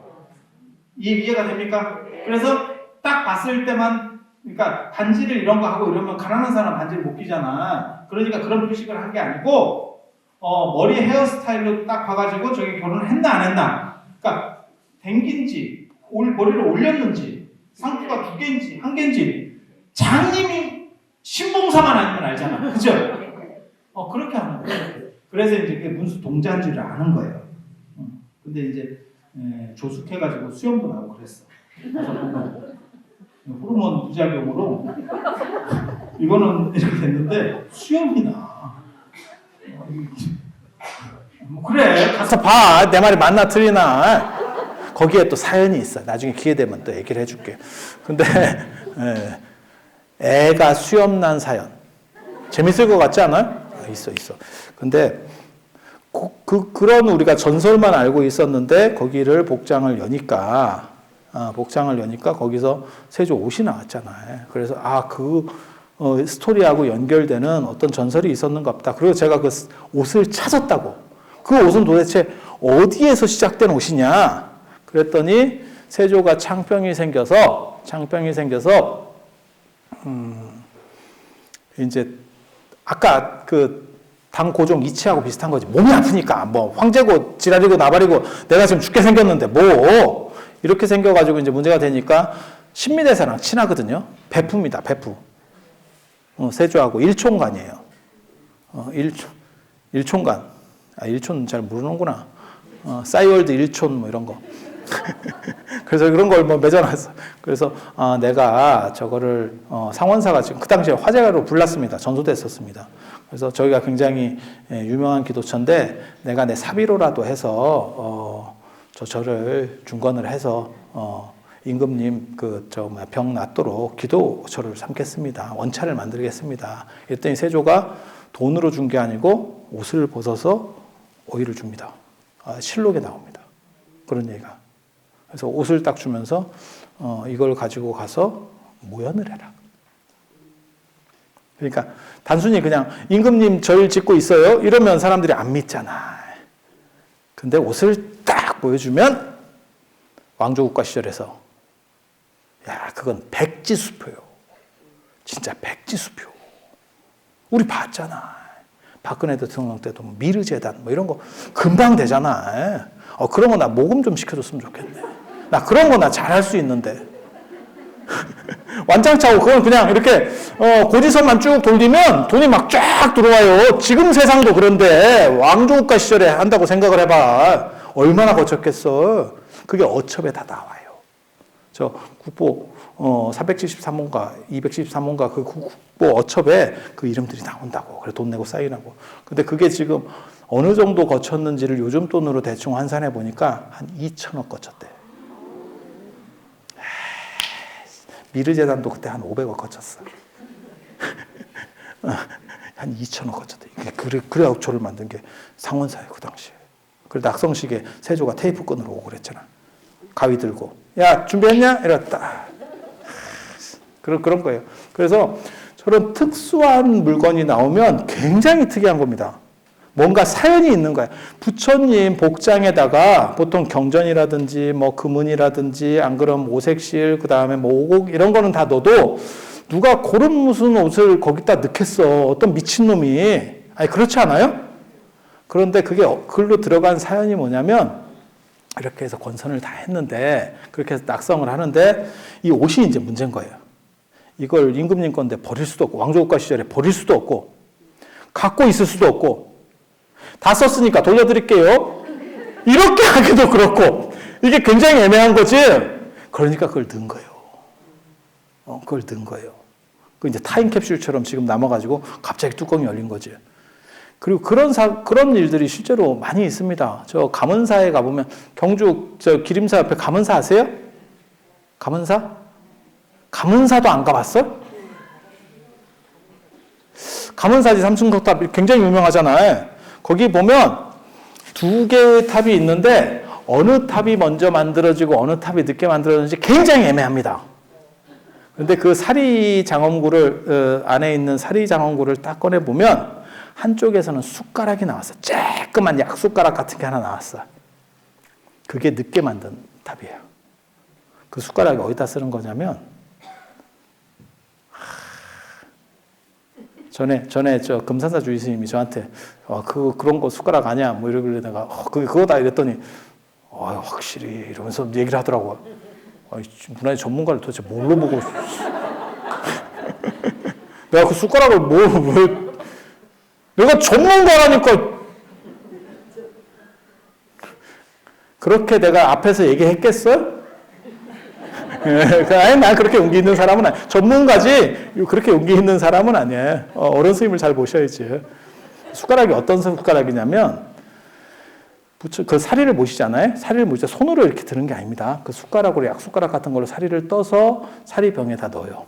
이해가 됩니까? 그래서 딱 봤을 때만, 그러니까 반지를 이런 거 하고 이러면 가난한 사람 반지를 못 끼잖아. 그러니까 그런 표식을 한 게 아니고 머리 헤어스타일로 딱 봐가지고 저기 결혼을 했나 안 했나. 그러니까 댕긴지 머리를 올렸는지 상투가 2개인지 1개인지 장님이 신봉사만 아니면 알잖아. 그죠? 그렇게 하는 거예요. 그래서 이제 그게 문수 동자인지를 아는 거예요. 근데 이제 조숙해가지고 수염도 나고 그랬어. 그래서 호르몬 부작용으로 이거는 이렇게 됐는데 수염이 나. 그래 가서 봐. 내 말이 맞나 틀리나. 거기에 또 사연이 있어. 나중에 기회 되면 또 얘기를 해줄게. 근데 애가 수염 난 사연 재밌을 것 같지 않아요? 있어. 근데 그런 우리가 전설만 알고 있었는데 거기를 복장을 여니까 거기서 세조 옷이 나왔잖아요. 그래서 스토리하고 연결되는 어떤 전설이 있었는가 보다. 그리고 제가 그 옷을 찾았다고. 그 옷은 도대체 어디에서 시작된 옷이냐? 그랬더니 세조가 창병이 생겨서 이제 아까 그 당 고종 이치하고 비슷한 거지. 몸이 아프니까 뭐 황제고 지랄이고 나발이고 내가 지금 죽게 생겼는데 뭐 이렇게 생겨가지고 이제 문제가 되니까 신미대사랑 친하거든요. 베프입니다. 베프. 세조하고 일촌간이에요. 일촌간. 일촌 잘 모르는구나. 싸이월드 일촌 뭐 이런 거. 그래서 그런 걸 뭐 맺어놨어. 그래서 내가 저거를 상원사가 지금 그 당시에 화제로 불났습니다. 전소됐었습니다. 그래서 저희가 굉장히 유명한 기도처인데 내가 내 사비로라도 해서 저를 중건을 해서 임금님 병 낫도록 기도처를 삼겠습니다. 원차를 만들겠습니다. 이랬더니 세조가 돈으로 준 게 아니고 옷을 벗어서 오이를 줍니다. 실록에 나옵니다. 그런 얘기가. 그래서 옷을 딱 주면서 이걸 가지고 가서 모연을 해라. 그러니까 단순히 그냥 임금님 절 짓고 있어요. 이러면 사람들이 안 믿잖아. 근데 옷을 딱 보여주면 왕조국가 시절에서 야, 그건 백지수표요. 진짜 백지수표. 우리 봤잖아. 박근혜 대통령 때도 미르재단 뭐 이런 거 금방 되잖아. 그런 거 나 모금 좀 시켜줬으면 좋겠네. 나 그런 거 나 잘할 수 있는데. 완장차고 그건 그냥 이렇게 고지서만 쭉 돌리면 돈이 막 쫙 들어와요. 지금 세상도 그런데 왕조국가 시절에 한다고 생각을 해봐. 얼마나 거쳤겠어. 그게 어첩에 다 나와요. 저 국보 473호인가 273호인가 그 국보 어첩에 그 이름들이 나온다고. 그래 돈 내고 사인하고. 근데 그게 지금 어느 정도 거쳤는지를 요즘 돈으로 대충 환산해 보니까 한 2천억 거쳤대. 미르재단도 그때 한 500억 거쳤어. 한 2천억 거쳤대. 그래 어초를 만든 게 상원사예요, 그 당시에. 그래 낙성식에 세조가 테이프 끈으로 오고 그랬잖아. 가위 들고. 야, 준비했냐? 이랬다. 그런 거예요. 그래서 저런 특수한 물건이 나오면 굉장히 특이한 겁니다. 뭔가 사연이 있는 거야. 부처님 복장에다가 보통 경전이라든지 뭐 금은이라든지 안 그러면 오색실 그다음에 뭐 오곡 이런 거는 다 넣어도 누가 그런 무슨 옷을 거기다 넣겠어. 어떤 미친놈이. 아니 그렇지 않아요? 그런데 그게 글로 들어간 사연이 뭐냐면 이렇게 해서 권선을 다 했는데 그렇게 해서 낙성을 하는데 이 옷이 이제 문제인 거예요. 이걸 임금님 건데 버릴 수도 없고 왕조국가 시절에 버릴 수도 없고 갖고 있을 수도 없고 다 썼으니까 돌려드릴게요. 이렇게 하기도 그렇고 이게 굉장히 애매한 거지. 그러니까 그걸 넣은 거예요. 그걸 넣은 거예요. 그 이제 타임캡슐처럼 지금 남아가지고 갑자기 뚜껑이 열린 거지. 그리고 그런 일들이 실제로 많이 있습니다. 저 감은사에 가보면 경주 기림사 옆에 감은사 아세요? 감은사? 감은사도 안 가봤어? 감은사지 삼층석탑 굉장히 유명하잖아요. 거기 보면 두 개의 탑이 있는데 어느 탑이 먼저 만들어지고 어느 탑이 늦게 만들어졌는지 굉장히 애매합니다. 그런데 그 사리장엄구를 안에 있는 사리장엄구를 딱 꺼내보면 한쪽에서는 숟가락이 나왔어. 쬐끄만 약숟가락 같은 게 하나 나왔어. 그게 늦게 만든 탑이에요. 그 숟가락이 어디다 쓰는 거냐면 전에 저 금산사 주의 스님이 저한테 그런 거 숟가락 아니야 뭐 이러길래 내가 그거다 이랬더니 확실히 이러면서 얘기를 하더라고요. 문화의 전문가를 도대체 뭘로 보고 내가 그 숟가락을 내가 전문가라니까 그렇게 내가 앞에서 얘기했겠어? 아니, 난 그렇게 용기 있는 사람은 아니야. 전문가지, 그렇게 용기 있는 사람은 아니야. 어른 스님을 잘 보셔야지. 숟가락이 어떤 숟가락이냐면, 그 사리를 모시잖아요? 사리를 모실 때 손으로 이렇게 드는 게 아닙니다. 그 숟가락으로 약숟가락 같은 걸로 사리를 떠서 사리병에다 넣어요.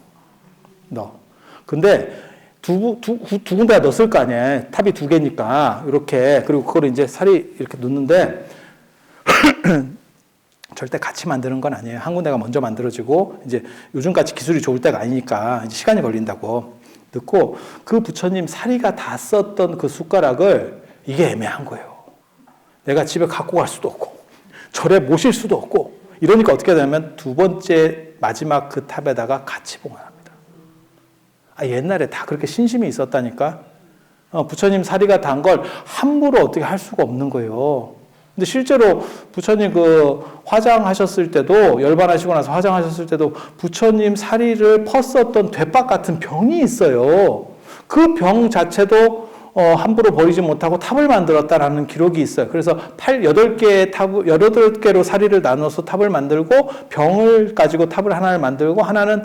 근데 두 군데다 넣었을 거 아니에요. 탑이 두 개니까. 이렇게. 그리고 그걸 이제 사리 이렇게 넣는데, 절대 같이 만드는 건 아니에요. 한 군데가 먼저 만들어지고, 이제 요즘같이 기술이 좋을 때가 아니니까 이제 시간이 걸린다고 넣고, 그 부처님 사리가 다 썼던 그 숟가락을 이게 애매한 거예요. 내가 집에 갖고 갈 수도 없고, 절에 모실 수도 없고, 이러니까 어떻게 되냐면 두 번째 마지막 그 탑에다가 같이 봉헌합니다. 옛날에 다 그렇게 신심이 있었다니까. 부처님 사리가 단 걸 함부로 어떻게 할 수가 없는 거예요. 근데 실제로 부처님 화장하셨을 때도, 열반하시고 나서 화장하셨을 때도 부처님 사리를 펐었던 되박 같은 병이 있어요. 그 병 자체도 함부로 버리지 못하고 탑을 만들었다라는 기록이 있어요. 그래서 18개로 사리를 나눠서 탑을 만들고, 병을 가지고 탑을 하나를 만들고, 하나는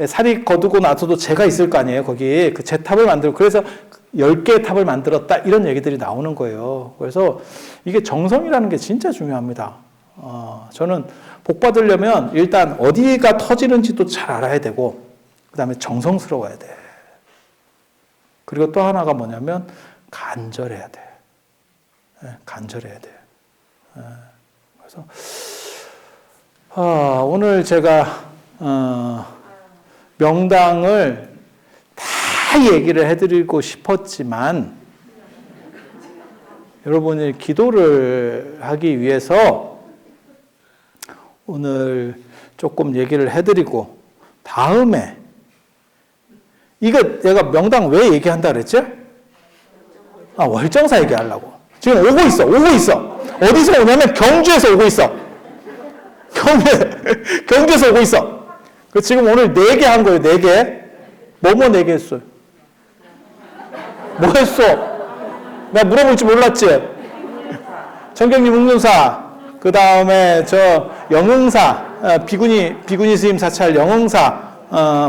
사리 거두고 나서도 재가 있을 거 아니에요. 거기 그 재탑을 만들고, 그래서 10개의 탑을 만들었다 이런 얘기들이 나오는 거예요. 그래서 이게 정성이라는 게 진짜 중요합니다. 저는 복 받으려면 일단 어디가 터지는지도 잘 알아야 되고, 그 다음에 정성스러워야 돼. 그리고 또 하나가 뭐냐면 간절해야 돼. 간절해야 돼. 그래서 오늘 제가 명당을 다 얘기를 해드리고 싶었지만 여러분이 기도를 하기 위해서 오늘 조금 얘기를 해드리고 다음에 이거 내가 명당 왜 얘기한다 그랬지? 월정사 얘기하려고. 지금 오고 있어. 어디서 오냐면 경주에서 오고 있어. 경주에서 오고 있어. 그 지금 오늘 4개 한 거예요, 4개. 뭐뭐 4개 했어요? 뭐 했어? 내가 물어볼 줄 몰랐지? 청경리 묵륜사, 그 다음에 저 영흥사, 비구니 스님 사찰 영흥사,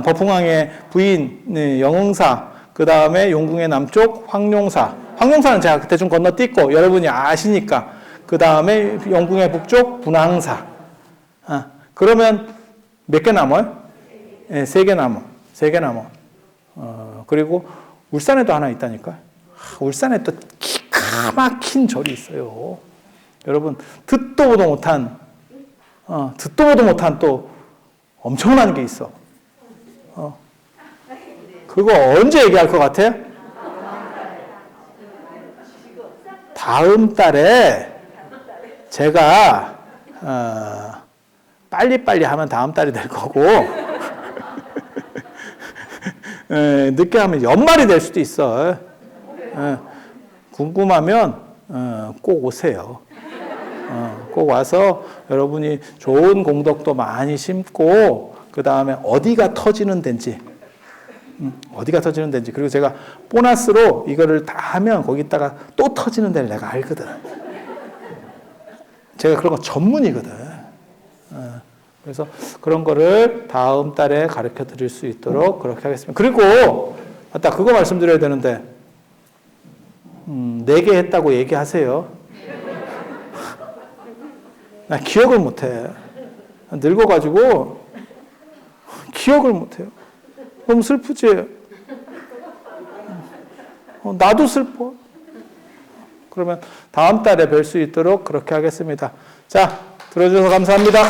법흥왕의 부인 영흥사, 그 다음에 용궁의 남쪽 황룡사. 황룡사는 제가 대충 건너뛰고 여러분이 아시니까. 그 다음에 용궁의 북쪽 분황사. 그러면 몇 개 남아요? 3개 남아. 3개 남아. 그리고 울산에도 하나 있다니까. 울산에 또 기가 막힌 절이 있어요. 여러분 듣도 보도 못한 또 엄청난 게 있어. 그거 언제 얘기할 것 같아요? 다음 달에 제가 빨리빨리 하면 다음 달이 될 거고 늦게 하면 연말이 될 수도 있어. 궁금하면 꼭 오세요. 꼭 와서 여러분이 좋은 공덕도 많이 심고 그 다음에 어디가 터지는 데인지 그리고 제가 보너스로 이거를 다 하면 거기다가 또 터지는 데를 내가 알거든. 제가 그런 거 전문이거든. 그래서 그런 거를 다음 달에 가르쳐 드릴 수 있도록 그렇게 하겠습니다. 그리고 맞다, 그거 말씀드려야 되는데 4개 했다고 얘기하세요. 나 기억을 못해. 늙어가지고 기억을 못해요. 너무 슬프지? 나도 슬퍼. 그러면 다음 달에 뵐 수 있도록 그렇게 하겠습니다. 자, 들어주셔서 감사합니다.